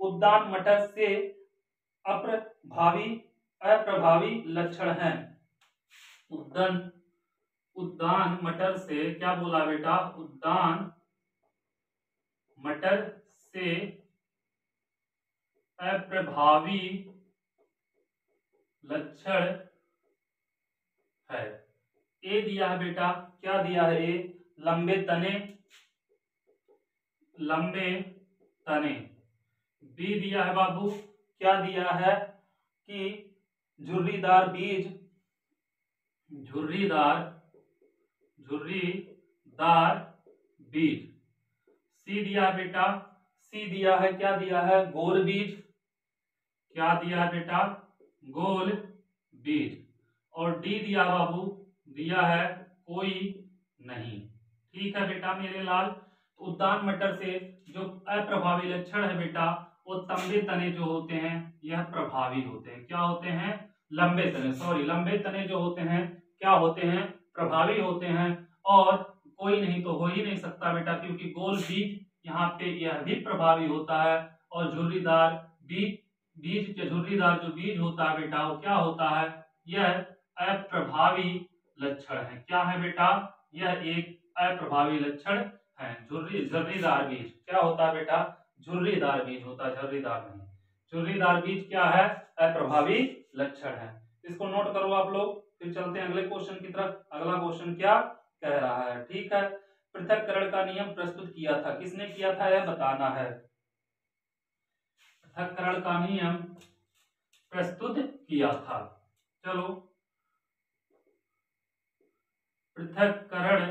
उद्यान मटर से अप्रभावी लक्षण हैं। उद्यान मटर से क्या बोला बेटा, उद्यान मटर से अप्रभावी लक्षण है। ए दिया है बेटा, क्या दिया है, ए लंबे तने। बी दिया है बाबू, क्या दिया है कि झुर्रीदार बीज। सी दिया है बेटा, सी दिया है, क्या दिया है, गोल बीज। क्या दिया है बेटा, गोल बीज। और डी दिया बाबू, दिया है कोई नहीं। ठीक है बेटा मेरे लाल। उद्यान मटर से जो अप्रभावी लक्षण है बेटा, वो लंबे तने जो होते हैं यह प्रभावी होते हैं। क्या होते हैं, लंबे तने जो होते हैं क्या होते हैं, प्रभावी होते हैं। और कोई नहीं तो हो ही नहीं सकता बेटा, क्योंकि गोल बीज यहाँ पे यह भी प्रभावी होता है। और झुर्रीदार झुर्रीदार जो बीज होता है बेटा, वो क्या होता है, यह अप्रभावी लक्षण है। क्या है बेटा, यह एक अप्रभावी लक्षण है। झुर्रीदार बीज क्या होता है बेटा, झुर्रीदार बीज होता है, झुर्रीदार नहीं। झुर्रीदार बीज क्या है, अप्रभावी लक्षण है। इसको नोट करो आप लोग। फिर चलते हैं अगले क्वेश्चन की तरफ। अगला क्वेश्चन क्या कह रहा है, ठीक है। पृथक्करण का नियम प्रस्तुत किया था, किसने किया था यह बताना है। पृथक्करण का नियम प्रस्तुत किया था। चलो, पृथक्करण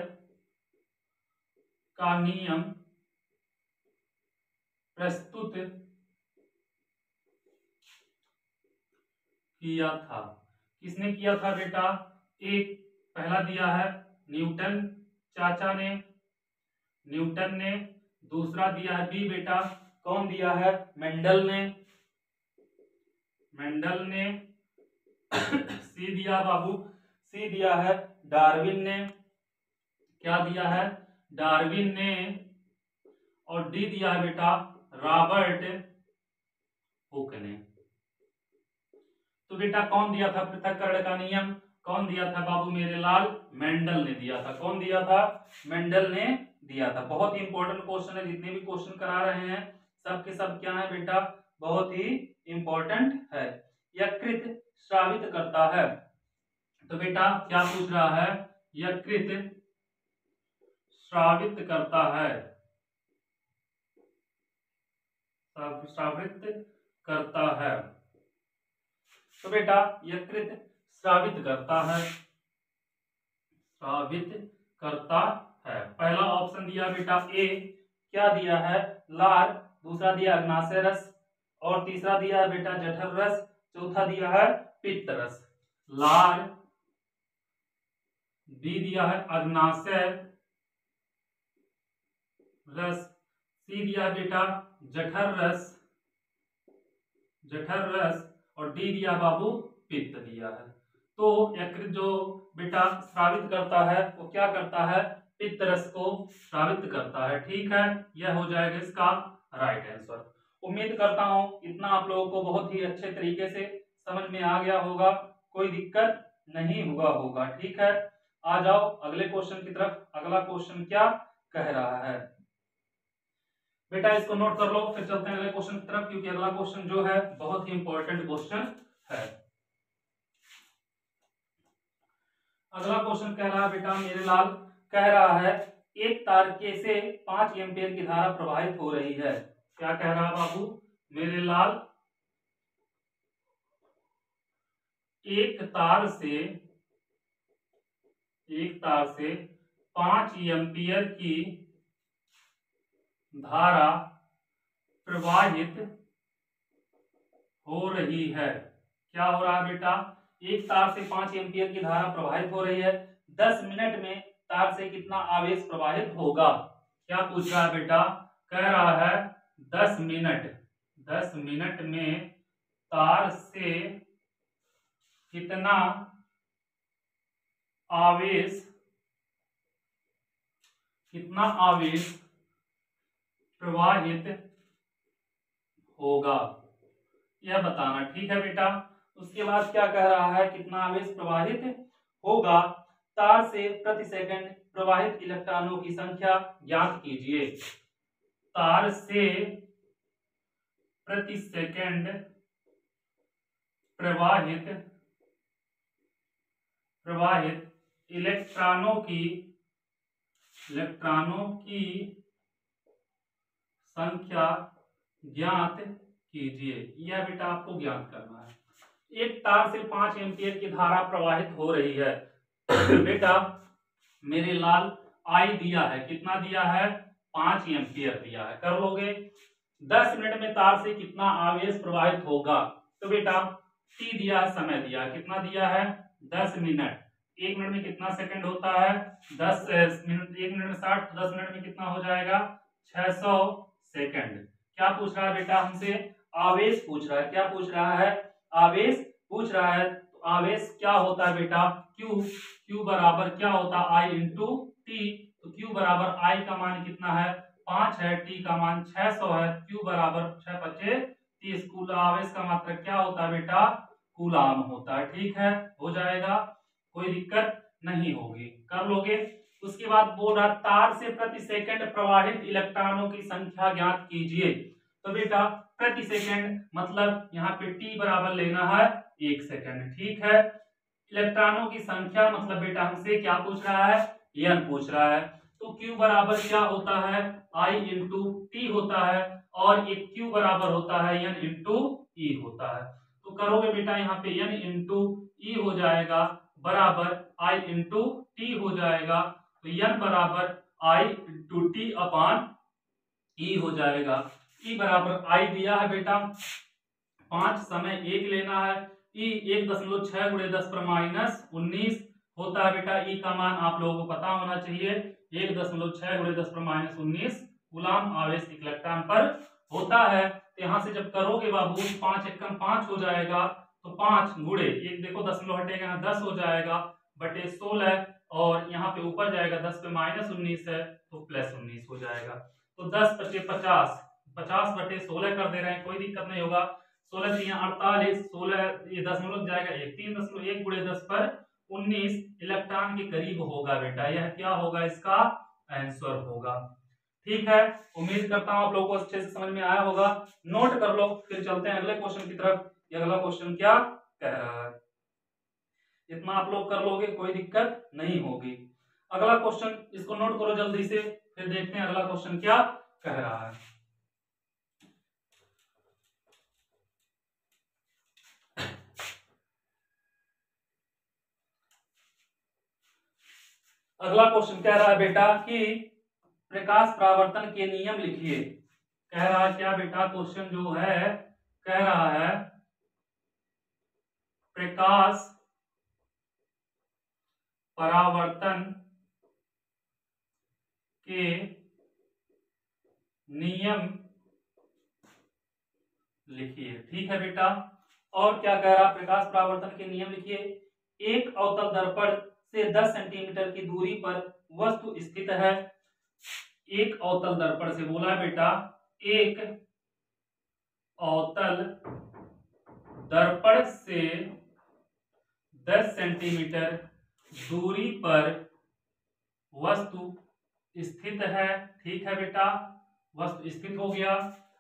का नियम प्रस्तुत किया था, किसने किया था बेटा, एक पहला दिया है न्यूटन चाचा ने, दूसरा दिया है बी बेटा, कौन दिया है, मेंडल ने सी दिया बाबू, सी दिया है डार्विन ने। क्या दिया है, डार्विन ने। और डी दिया है बेटा रॉबर्ट हुक ने। तो बेटा कौन दिया था पृथक्करण का नियम, कौन दिया था बाबू मेरे लाल, मेंडल ने दिया था। कौन दिया था, मेंडल ने दिया था। बहुत ही इंपॉर्टेंट क्वेश्चन है, जितने भी क्वेश्चन करा रहे हैं सब के सब क्या है बेटा, बहुत ही इंपॉर्टेंट है। यकृत स्रावित करता है। तो बेटा क्या पूछ रहा है, यकृत स्रावित करता है, स्रावित करता है। तो बेटा यकृत स्रावित करता है, पहला ऑप्शन दिया बेटा ए, क्या दिया है, लार। दूसरा दिया अग्नाशय रस, और तीसरा दिया है बेटा जठर रस, चौथा दिया है पित्त रस। लार, बी दिया है अग्नाशय रस, सी दिया बेटा जठर रस, और डी दिया बाबू पित्त दिया है। तो यकृत जो बेटा स्रावित करता है वो क्या करता है, पित्त रस को स्रावित करता है। ठीक है, यह हो जाएगा इसका राइट आंसर। उम्मीद करता हूं इतना आप लोगों को बहुत ही अच्छे तरीके से समझ में आ गया होगा, कोई दिक्कत नहीं हुआ होगा। ठीक है, आ जाओ अगले क्वेश्चन की तरफ। अगला क्वेश्चन क्या कह रहा है बेटा इसको नोट कर लो, फिर चलते हैं अगले क्वेश्चन की तरफ, क्योंकि अगला क्वेश्चन जो है बहुत ही इंपॉर्टेंट क्वेश्चन है। अगला क्वेश्चन कह रहा है बेटा मेरे लाल, कह रहा है एक तार के से 5 एम्पियर की धारा प्रवाहित हो रही है। क्या कह रहा है बाबू मेरे लाल, एक तार से 5 एम्पियर की धारा प्रवाहित हो रही है। क्या हो रहा है बेटा, एक तार से 5 एम्पियर की धारा प्रवाहित हो रही है, 10 मिनट में तार से कितना आवेश प्रवाहित होगा। क्या पूछ रहा है बेटा, कह रहा है 10 मिनट में तार से कितना आवेश प्रवाहित होगा, यह बताना। ठीक है बेटा, उसके बाद क्या कह रहा है, कितना आवेश प्रवाहित होगा, तार से प्रति सेकंड प्रवाहित इलेक्ट्रॉनों की संख्या ज्ञात कीजिए। तार से प्रति सेकंड प्रवाहित इलेक्ट्रॉनों की संख्या ज्ञात कीजिए। यह बेटा आपको ज्ञात करना है। एक तार से 5 एम्पियर की धारा प्रवाहित हो रही है बेटा मेरे लाल, आई दिया है, कितना दिया है, 5 एम्पियर दिया है, कर लोगे। 10 मिनट में तार से कितना आवेश प्रवाहित होगा, तो बेटा टी दिया है, समय दिया है, कितना दिया है, 10 मिनट। 1 मिनट में कितना सेकंड होता है, 10 मिनट, 1 मिनट में 60, 10 मिनट में कितना हो जाएगा, 600 सेकंड। क्या पूछ रहा है बेटा हमसे, आवेश पूछ रहा है। क्या पूछ रहा है, आवेश पूछ रहा है। तो आवेश क्या होता है बेटा, क्यू बराबर क्या होता है, आई इंटू टी। तो क्यू बराबर आई का मान कितना है, 5 है, टी का मान 600 है, क्यू बराबर 6 5 30। कुल आवेश का मात्रक क्या होता है बेटा, कूलाम होता है। ठीक है, हो जाएगा, कोई दिक्कत नहीं होगी, कर लोगे। उसके बाद बोल रहा तार से प्रति सेकंड प्रवाहित इलेक्ट्रॉनों की संख्या ज्ञात कीजिए। तो बेटा प्रति सेकंड मतलब यहाँ पे टी बराबर लेना है 1 सेकंड। ठीक है, इलेक्ट्रॉनों की संख्या मतलब बेटा हमसे क्या पूछ रहा है, एन पूछ रहा है। तो Q बराबर क्या होता है, I इंटू टी होता है, और एक Q बराबर होता है N इंटू ई होता है। तो करोगे बेटा यहाँ पे N इंटू ई हो जाएगा बराबर I इंटू टी हो जाएगा। तो N बराबर I इंटू टी अपान ई हो जाएगा। ई बराबर I दिया है बेटा 5, समय 1 लेना है। ई 1.6 गुणे 10 पर -19 होता है बेटा। ई का मान आप लोगों को पता होना चाहिए, 1.6 गुणे 10 पर -19 कूलाम आवेश इलेक्ट्रॉन पर होता है। तो यहाँ से जब करोगे बाबू 5 एकम 5 हो जाएगा, तो 5 गुणे एक देखो दशमलव हटेगा, यहाँ 10 हो जाएगा बटे 16, और यहाँ पे ऊपर जाएगा 10 पे -19 है तो +19 हो जाएगा। तो 10 × 50, 50 बटे 16 कर दे रहे हैं, कोई दिक्कत नहीं होगा। 16 3 48, 16 ये दशमलव जाएगा 1, 3.1 गुणे 10 पर 19 इलेक्ट्रॉन के करीब होगा बेटा। यह क्या होगा, इसका आंसर होगा। ठीक है, उम्मीद करता हूं आप लोगों को अच्छे से समझ में आया होगा। नोट कर लो, फिर चलते हैं अगले क्वेश्चन की तरफ। ये अगला क्वेश्चन क्या कह रहा है, इतना आप लोग कर लोगे, कोई दिक्कत नहीं होगी। अगला क्वेश्चन इसको नोट करो जल्दी से, फिर देखते हैं अगला क्वेश्चन क्या कह रहा है। अगला क्वेश्चन कह रहा है बेटा कि प्रकाश परावर्तन के नियम लिखिए। कह रहा है क्या बेटा, क्वेश्चन जो है कह रहा है प्रकाश परावर्तन के नियम लिखिए। ठीक है बेटा, और क्या कह रहा, प्रकाश परावर्तन के नियम लिखिए। एक अवतल दर्पण से 10 सेंटीमीटर की दूरी पर वस्तु स्थित है। एक अवतल दर्पण से बोला है बेटा, एक अवतल दर्पण से 10 सेंटीमीटर दूरी पर वस्तु स्थित है। ठीक है बेटा, वस्तु स्थित हो गया।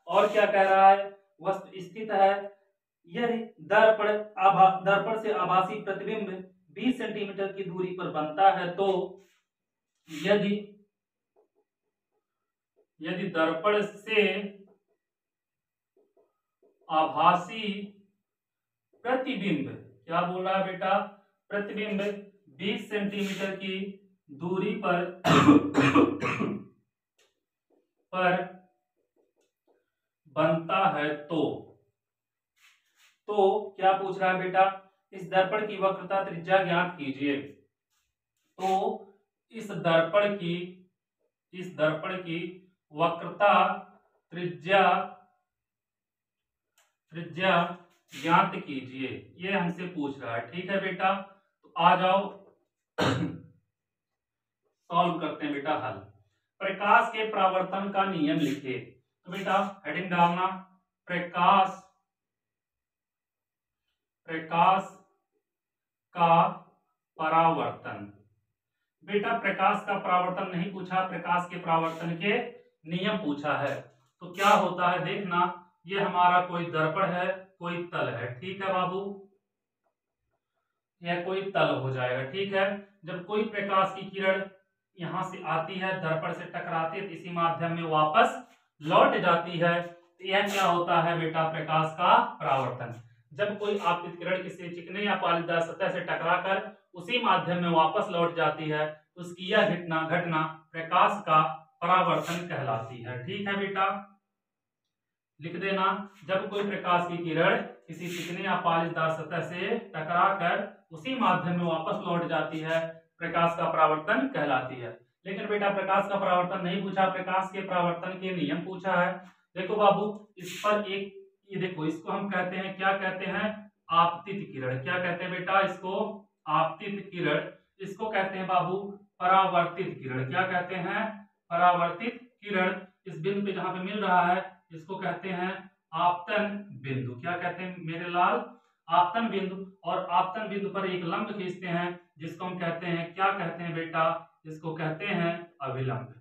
और क्या कह रहा है, वस्तु स्थित है यदि दर्पण से आभासी प्रतिबिंब 20 सेंटीमीटर की दूरी पर बनता है तो यदि दर्पण से आभासी प्रतिबिंब, क्या बोल रहा है बेटा, प्रतिबिंब 20 सेंटीमीटर की दूरी पर बनता है तो क्या पूछ रहा है बेटा, इस दर्पण की वक्रता त्रिज्या ज्ञात कीजिए। तो इस दर्पण की वक्रता त्रिज्या ज्ञात कीजिए, ये हमसे पूछ रहा है। ठीक है बेटा, तो आ जाओ सॉल्व करते हैं बेटा हल। प्रकाश के परावर्तन का नियम लिखिए। तो बेटा हेडिंग डालना, प्रकाश का परावर्तन। बेटा प्रकाश का परावर्तन नहीं पूछा, प्रकाश के परावर्तन के नियम पूछा है। तो क्या होता है देखना, ये हमारा कोई दर्पण है, कोई तल है। ठीक है बाबू, यह कोई तल हो जाएगा। ठीक है, जब कोई प्रकाश की किरण यहां से आती है, दर्पण से टकराती है, इसी माध्यम में वापस लौट जाती है, तो यह क्या होता है बेटा, प्रकाश का परावर्तन। जब कोई आपतित किरण किसी चिकने या पालीदार सतह से टकराकर उसी माध्यम में वापस लौट जाती है, उसकी यह घटना प्रकाश का परावर्तन कहलाती है। ठीक है बेटा, लिख देना, जब कोई प्रकाश की किरण किसी चिकने या पालीदार सतह से टकराकर उसी माध्यम में वापस लौट जाती है, प्रकाश का परावर्तन कहलाती है। लेकिन बेटा प्रकाश का परावर्तन नहीं पूछा, प्रकाश के परावर्तन के नियम पूछा है। देखो बाबू, इस पर एक ये देखो, इसको हम कहते हैं, क्या कहते हैं, आपतित किरण। क्या कहते हैं बेटा, इसको आपतित किरण। इसको कहते हैं बाबू परावर्तित किरण। क्या कहते हैं, परावर्तित किरण। इस बिंदु पे जहां पे मिल रहा है इसको कहते हैं आपतन बिंदु। क्या कहते हैं मेरे लाल, आपतन बिंदु। और आपतन बिंदु पर एक लंब खींचते हैं जिसको हम कहते हैं, क्या कहते हैं बेटा, इसको कहते हैं अभिलंब।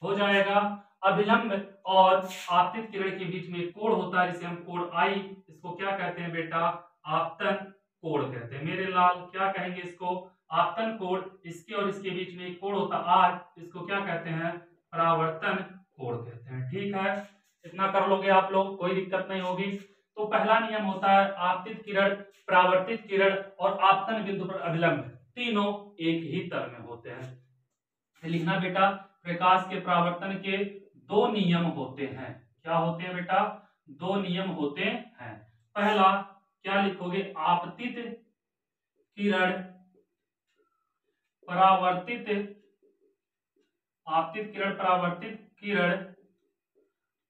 हो जाएगा अभिलंब और आपतित किरण के बीच में एक कोण होता है जिसे हम कोण आई, इसको क्या कहते हैं बेटा, आपतन कोण कहते हैं। मेरे लाल क्या कहेंगे इसको, आपतन कोण। इसके और इसके बीच में एक कोण होता आर, इसको क्या कहते हैं, परावर्तन कोण कहते हैं। ठीक है, इतना कर लोगे आप लोग, कोई दिक्कत नहीं होगी। तो पहला नियम होता है आपतित किरण, परावर्तित किरण और आपतन बिंदु पर अभिलंब, तीनों एक ही तल में होते हैं। लिखना बेटा, प्रकाश के परावर्तन के दो नियम होते हैं। क्या होते हैं बेटा, दो नियम होते हैं। पहला क्या लिखोगे, आपतित किरण परावर्तित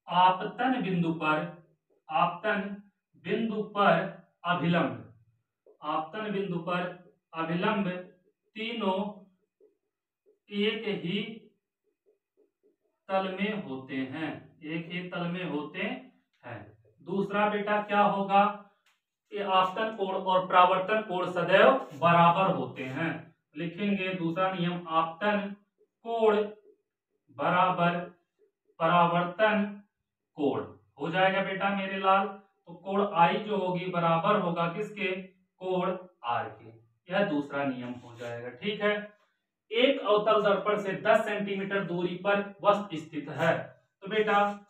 आपतन बिंदु पर अभिलंब, तीनों एक ही तल में होते हैं। दूसरा बेटा क्या होगा, ये आपतन कोण और परावर्तन कोण सदैव बराबर होते हैं। लिखेंगे दूसरा नियम, आपतन कोण बराबर परावर्तन कोण। हो जाएगा बेटा मेरे लाल। तो कोण आई जो होगी बराबर होगा किसके, कोण आर के। यह दूसरा नियम हो जाएगा। ठीक है, एक अवतल दर्पण से 10 सेंटीमीटर दूरी पर वस्तु स्थित है। तो बेटा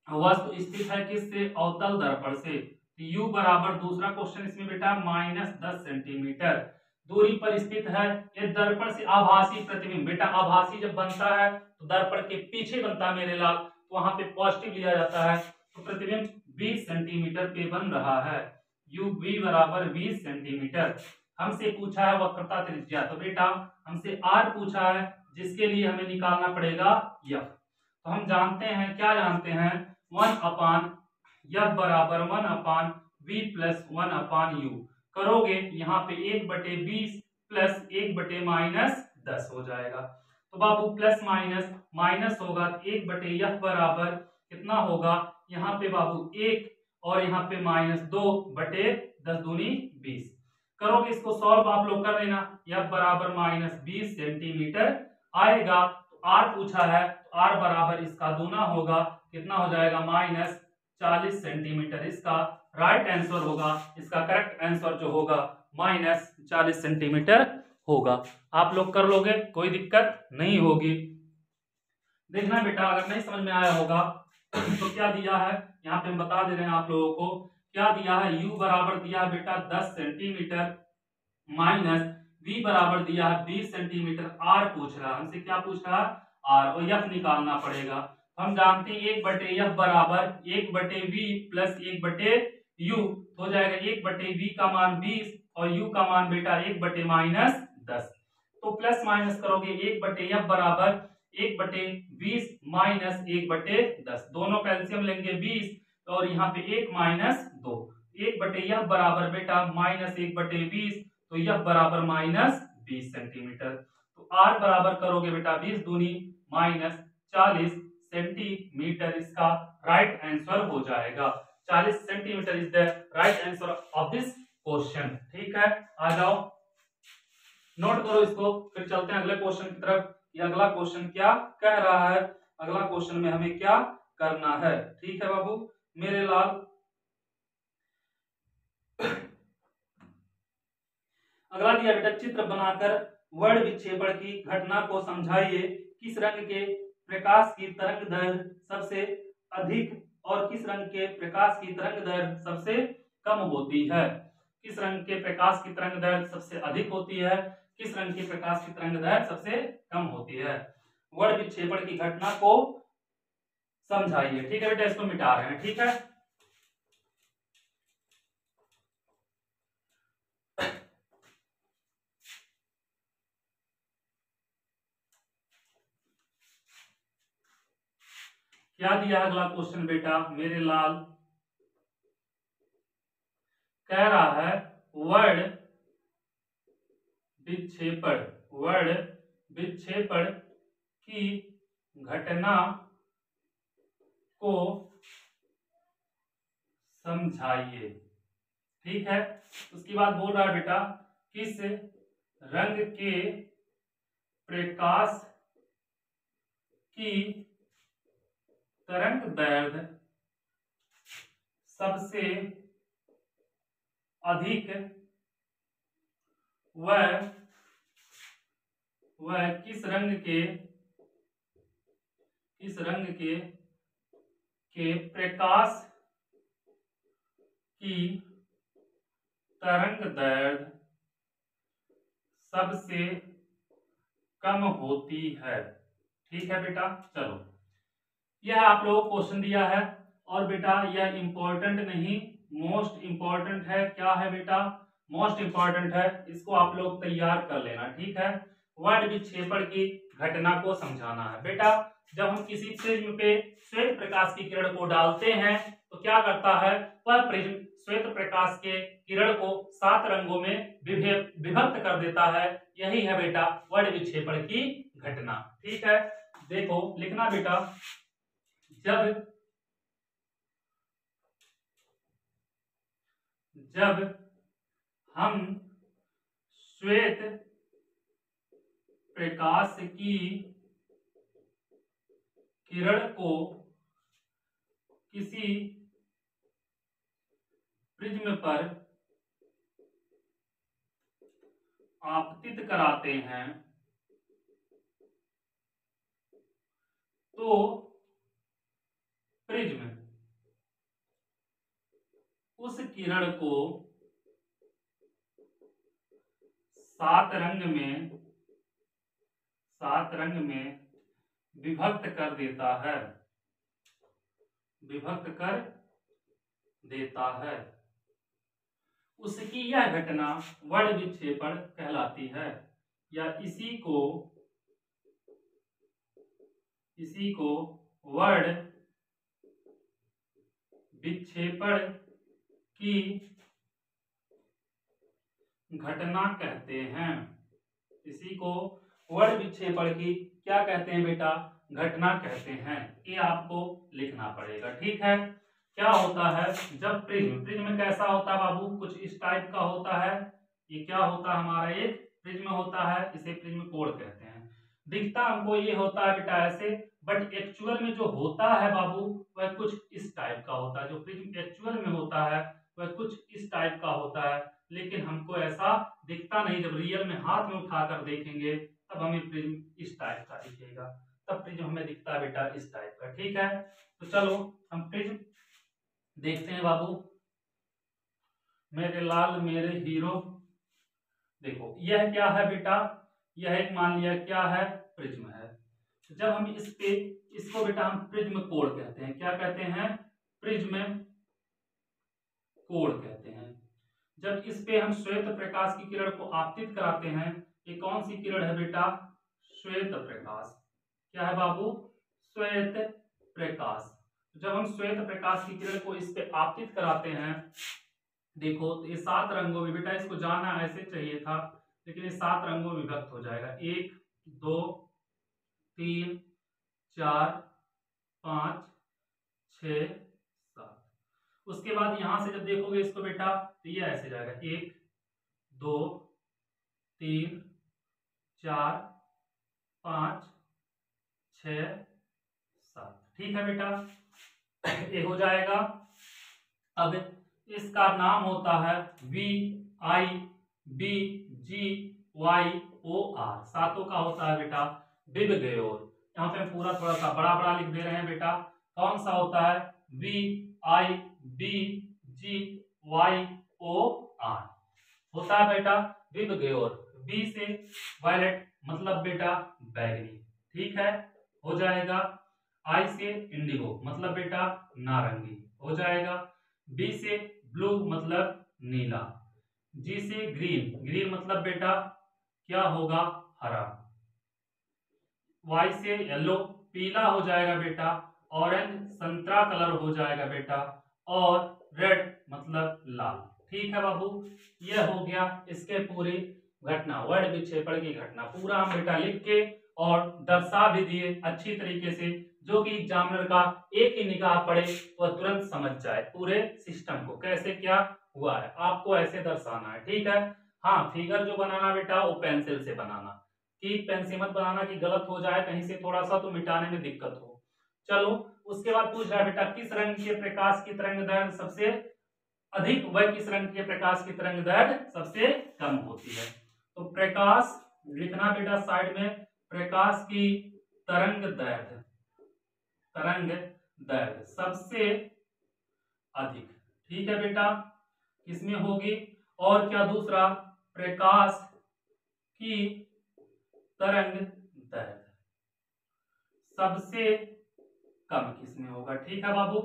वस्तु स्थित है किससे, अवतल दर्पण से। U बराबर, दूसरा क्वेश्चन इसमें बेटा, -10 सेंटीमीटर दूरी पर स्थित है। यह दर्पण से आभासी प्रतिबिंब, बेटा आभासी जब बनता है तो दर्पण के पीछे बनता है मेरे लाल, तो वहां पे पॉजिटिव लिया जाता है। तो प्रतिबिंब 20 सेंटीमीटर पे बन रहा है। UV बराबर 20 सेंटीमीटर। हमसे पूछा है वक्रता त्रिज्या, तो बेटा हमसे R पूछा है जिसके लिए हमें निकालना पड़ेगा F। तो हम जानते हैं, क्या जानते हैं, 1/F बराबर 1/V प्लस 1/U। करोगे यहाँ पे 1/20 प्लस 1/-10 हो जाएगा। तो बाबू प्लस माइनस माइनस होगा, 1/F बराबर कितना होगा, यहाँ पे बाबू 1 और यहाँ पे -2/10 दूनी 20। करोगे इसको सॉल्व आप लोग कर लेना, F बराबर -20 सेंटीमीटर आएगा। तो आर पूछा है तो आर बराबर इसका दूना होगा, कितना हो जाएगा -40 सेंटीमीटर। इसका राइट आंसर होगा, इसका करेक्ट आंसर जो होगा -40 सेंटीमीटर होगा। आप लोग कर लोगे, कोई दिक्कत नहीं होगी। देखना बेटा, अगर नहीं समझ में आया होगा तो क्या दिया है यहाँ पे हम बता दे रहे हैं आप लोगों को। क्या दिया है, u बराबर दिया है बेटा 10 सेंटीमीटर माइनस v बराबर दिया है 20 सेंटीमीटर। r पूछ रहा है हमसे, क्या पूछ रहा है, r, और f निकालना पड़ेगा। हम जानते हैं 1/f बराबर 1/v प्लस 1/u हो जाएगा। 1/v का मान 20 और u का मान बेटा 1/-10। तो प्लस माइनस करोगे 1/f बराबर 1/20 माइनस 1/10, दोनों कैल्सियम लेंगे 20 और यहाँ पे 1 माइनस 2। 1/f बराबर बेटा -1/20, तो यह बराबर -20 सेंटीमीटर। तो r बराबर करोगे बेटा 20 दूनी -40 सेंटीमीटर, इसका राइट आंसर हो जाएगा। 40 centimetre is the right answer of this question. ठीक है, आ जाओ नोट करो इसको, फिर चलते हैं अगले क्वेश्चन की तरफ। ये अगला क्वेश्चन क्या कह रहा है, अगला क्वेश्चन में हमें क्या करना है। ठीक है बाबू मेरे लाल, अगला दिया बेटा, चित्र बनाकर वर्ण विक्षेपण की घटना को समझाइए। किस रंग के प्रकाश की तरंग दैर्घ्य सबसे अधिक और किस रंग के प्रकाश की तरंग दैर्घ्य सबसे कम होती है। किस रंग के प्रकाश की तरंग दैर्घ्य सबसे अधिक होती है, किस रंग की प्रकाश की तरंग दैर्घ्य सबसे कम होती है। वर्ण विक्षेपण की घटना को समझाइए। ठीक है बेटा, इसको मिटा रहे हैं। ठीक है, क्या दिया अगला क्वेश्चन बेटा मेरे लाल, कह रहा है वर्ण विक्षेपण की घटना को समझाइए। ठीक है, उसके बाद बोल रहा है बेटा, किस रंग के प्रकाश की तरंग दैर्घ्य सबसे अधिक वह किस रंग के प्रकाश की तरंग दैर्घ्य सबसे कम होती है। ठीक है बेटा, चलो यह आप लोगों को क्वेश्चन दिया है और बेटा यह इंपॉर्टेंट नहीं मोस्ट इंपॉर्टेंट है। क्या है बेटा, मोस्ट इंपॉर्टेंट है, इसको आप लोग तैयार कर लेना। ठीक है, वर्ण विक्षेपण की घटना को समझाना है बेटा। जब हम किसी प्रिज्म पे श्वेत प्रकाश की किरण को डालते हैं तो क्या करता है, वह प्रिज्म श्वेत प्रकाश के किरण को 7 रंगों में विभक्त कर देता है। यही है बेटा वर्ण विक्षेपण की घटना। ठीक है, देखो लिखना बेटा, जब हम श्वेत प्रकाश की किरण को किसी प्रिज्म पर आपतित कराते हैं तो प्रिज्म उस किरण को 7 रंग में विभक्त कर देता है। उसकी यह घटना वर्ण विक्षेपण कहलाती है, या इसी को वर्ण विक्षेपण की घटना कहते हैं। इसी को वर्ण विक्षेपण की क्या कहते हैं बेटा, घटना कहते हैं। ये आपको लिखना पड़ेगा। ठीक है, क्या होता है, जब प्रिज्म कैसा होता है बाबू, कुछ इस टाइप का होता है। ये क्या होता है हमारा, एक प्रिज्म होता है, इसे प्रिज्म कोण कहते हैं। दिखता हमको ये होता है बेटा ऐसे, बट एक्चुअल में जो होता है बाबू वह कुछ इस टाइप का होता है। जो प्रिज्म एक्चुअल में होता है वह कुछ इस टाइप का होता है, लेकिन हमको ऐसा दिखता नहीं। जब रियल में हाथ में उठाकर देखेंगे तब हमें प्रिज्म इस टाइप का दिखेगा, तब प्रिज्म हमें दिखता है बेटा इस टाइप का। ठीक है, तो चलो हम प्रिज्म देखते हैं बाबू। मेरे लाल मेरे हीरो, देखो यह क्या है बेटा, यह एक मान लिया क्या है, प्रिज्म है। जब हम इसको बेटा हम प्रिज्म कोण कहते हैं। क्या कहते हैं, प्रिज्म कोण कहते हैं। जब इस पे हम श्वेत प्रकाश की किरण को आपतित कराते हैं, ये कौन सी किरण है बेटा, श्वेत प्रकाश। क्या है बाबू, श्वेत प्रकाश। जब हम श्वेत प्रकाश की किरण को इस पे आपतित कराते हैं, देखो तो ये 7 रंगों में, बेटा इसको जाना ऐसे चाहिए था, लेकिन ये 7 रंगों में विभक्त हो जाएगा। 1 2 3 4 5 6 7। उसके बाद यहां से जब देखोगे इसको बेटा तो ये ऐसे जाएगा, 1 2 3 4 5 6 7। ठीक है बेटा, ये हो जाएगा। अब इसका नाम होता है VIBGYOR, सातों का होता है बेटा विबगयोर। यहाँ पे हम पूरा थोड़ा सा बड़ा बड़ा लिख दे रहे हैं बेटा। कौन सा होता है, VIBGYOR होता है बेटा विबगयोर। बी से वायलेट मतलब बेटा बैगनी। ठीक है, हो जाएगा। आई से इंडिगो मतलब बेटा नारंगी, हो जाएगा। बी से ब्लू मतलब नीला। जी से ग्रीन, ग्रीन मतलब बेटा क्या होगा, हरा। वाई से येलो, पीला हो जाएगा बेटा। ऑरेंज संतरा कलर हो जाएगा बेटा। और रेड मतलब लाल। ठीक है बाबू, यह हो गया इसके पूरी घटना, वर्ण विक्षेपण की घटना पूरा हम बेटा लिख के और दर्शा भी दिए अच्छी तरीके से, जो कि एग्जामिनर का एक ही निगाह पड़े वह तुरंत समझ जाए पूरे सिस्टम को कैसे क्या हुआ है। आपको ऐसे दर्शाना है। ठीक है, हाँ फिगर जो बनाना बेटा वो पेंसिल से बनाना, कि पेन से मत बनाना कि गलत हो जाए कहीं से थोड़ा सा तो मिटाने में दिक्कत हो। चलो उसके बाद पूछ रहा है बेटा किस रंग के प्रकाश की तरंग दैर्घ्य सबसे अधिक, वह किस रंग के प्रकाश की तरंग दैर्घ्य सबसे कम होती है। तो प्रकाश लिखना बेटा साइड में, प्रकाश की तरंग दैर्घ्य, तरंग दैर्घ्य सबसे अधिक। ठीक है बेटा, किसमें होगी। और क्या दूसरा, प्रकाश की तरंग दैर्घ्य सबसे कम किसमें होगा। ठीक है बाबू,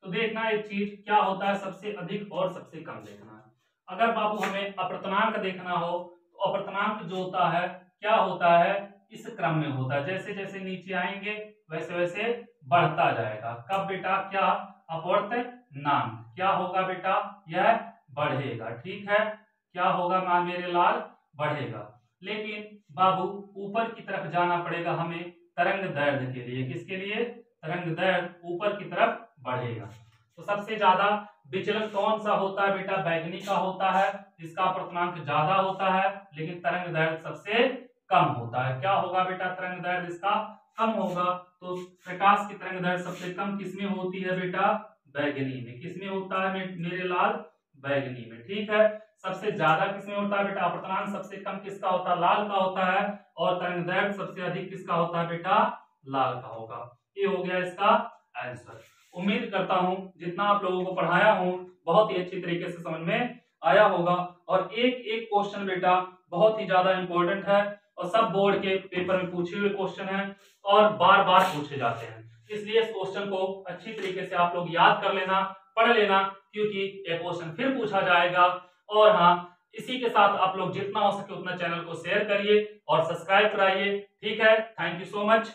तो देखना एक चीज क्या होता है, सबसे अधिक और सबसे कम देखना है। अगर बाबू हमें अपर्तनांक देखना हो तो अपर्तनांक जो होता है क्या होता है, इस क्रम में होता है। जैसे जैसे नीचे आएंगे वैसे वैसे बढ़ता जाएगा। कब बेटा, क्या अपवर्तनांक क्या होगा बेटा, यह बढ़ेगा। ठीक है, क्या होगा मान मेरे लाल, बढ़ेगा। लेकिन बाबू ऊपर की तरफ जाना पड़ेगा हमें तरंग दैर्घ्य के लिए। किसके लिए, तरंग दैर्घ्य ऊपर की तरफ बढ़ेगा। तो सबसे ज्यादा विचलन कौन सा होता है बेटा, बैगनी का होता है, इसका अपर्तनांक ज्यादा होता है लेकिन तरंग दैर्घ्य सबसे कम होता है। क्या होगा बेटा, तरंग दैर्घ्य इसका कम होगा। तो प्रकाश की तरंग दैर्घ्य सबसे कम किसमें होती है बेटा, बैगनी में। किसमें होता है मेरे लाल, बैगनी में। ठीक है, सबसे ज्यादा किसमें होता है बेटा, अपर्तनांक सबसे कम किसका होता है, लाल का होता है। और तरंग दैर्घ्य सबसे अधिक किसका होता है बेटा, लाल का होगा। ये हो गया इसका आंसर। उम्मीद करता हूं जितना आप लोगों को पढ़ाया हूं बहुत ही अच्छी तरीके से समझ में आया होगा। और एक एक क्वेश्चन बेटा बहुत ही ज्यादा इंपॉर्टेंट है और सब बोर्ड के पेपर में पूछे हुए क्वेश्चन है और बार बार पूछे जाते हैं। इसलिए इस क्वेश्चन को अच्छी तरीके से आप लोग याद कर लेना, पढ़ लेना, क्योंकि ये क्वेश्चन फिर पूछा जाएगा। और हाँ, इसी के साथ आप लोग जितना हो सके उतना चैनल को शेयर करिए और सब्सक्राइब कराइए। ठीक है, थैंक यू सो मच।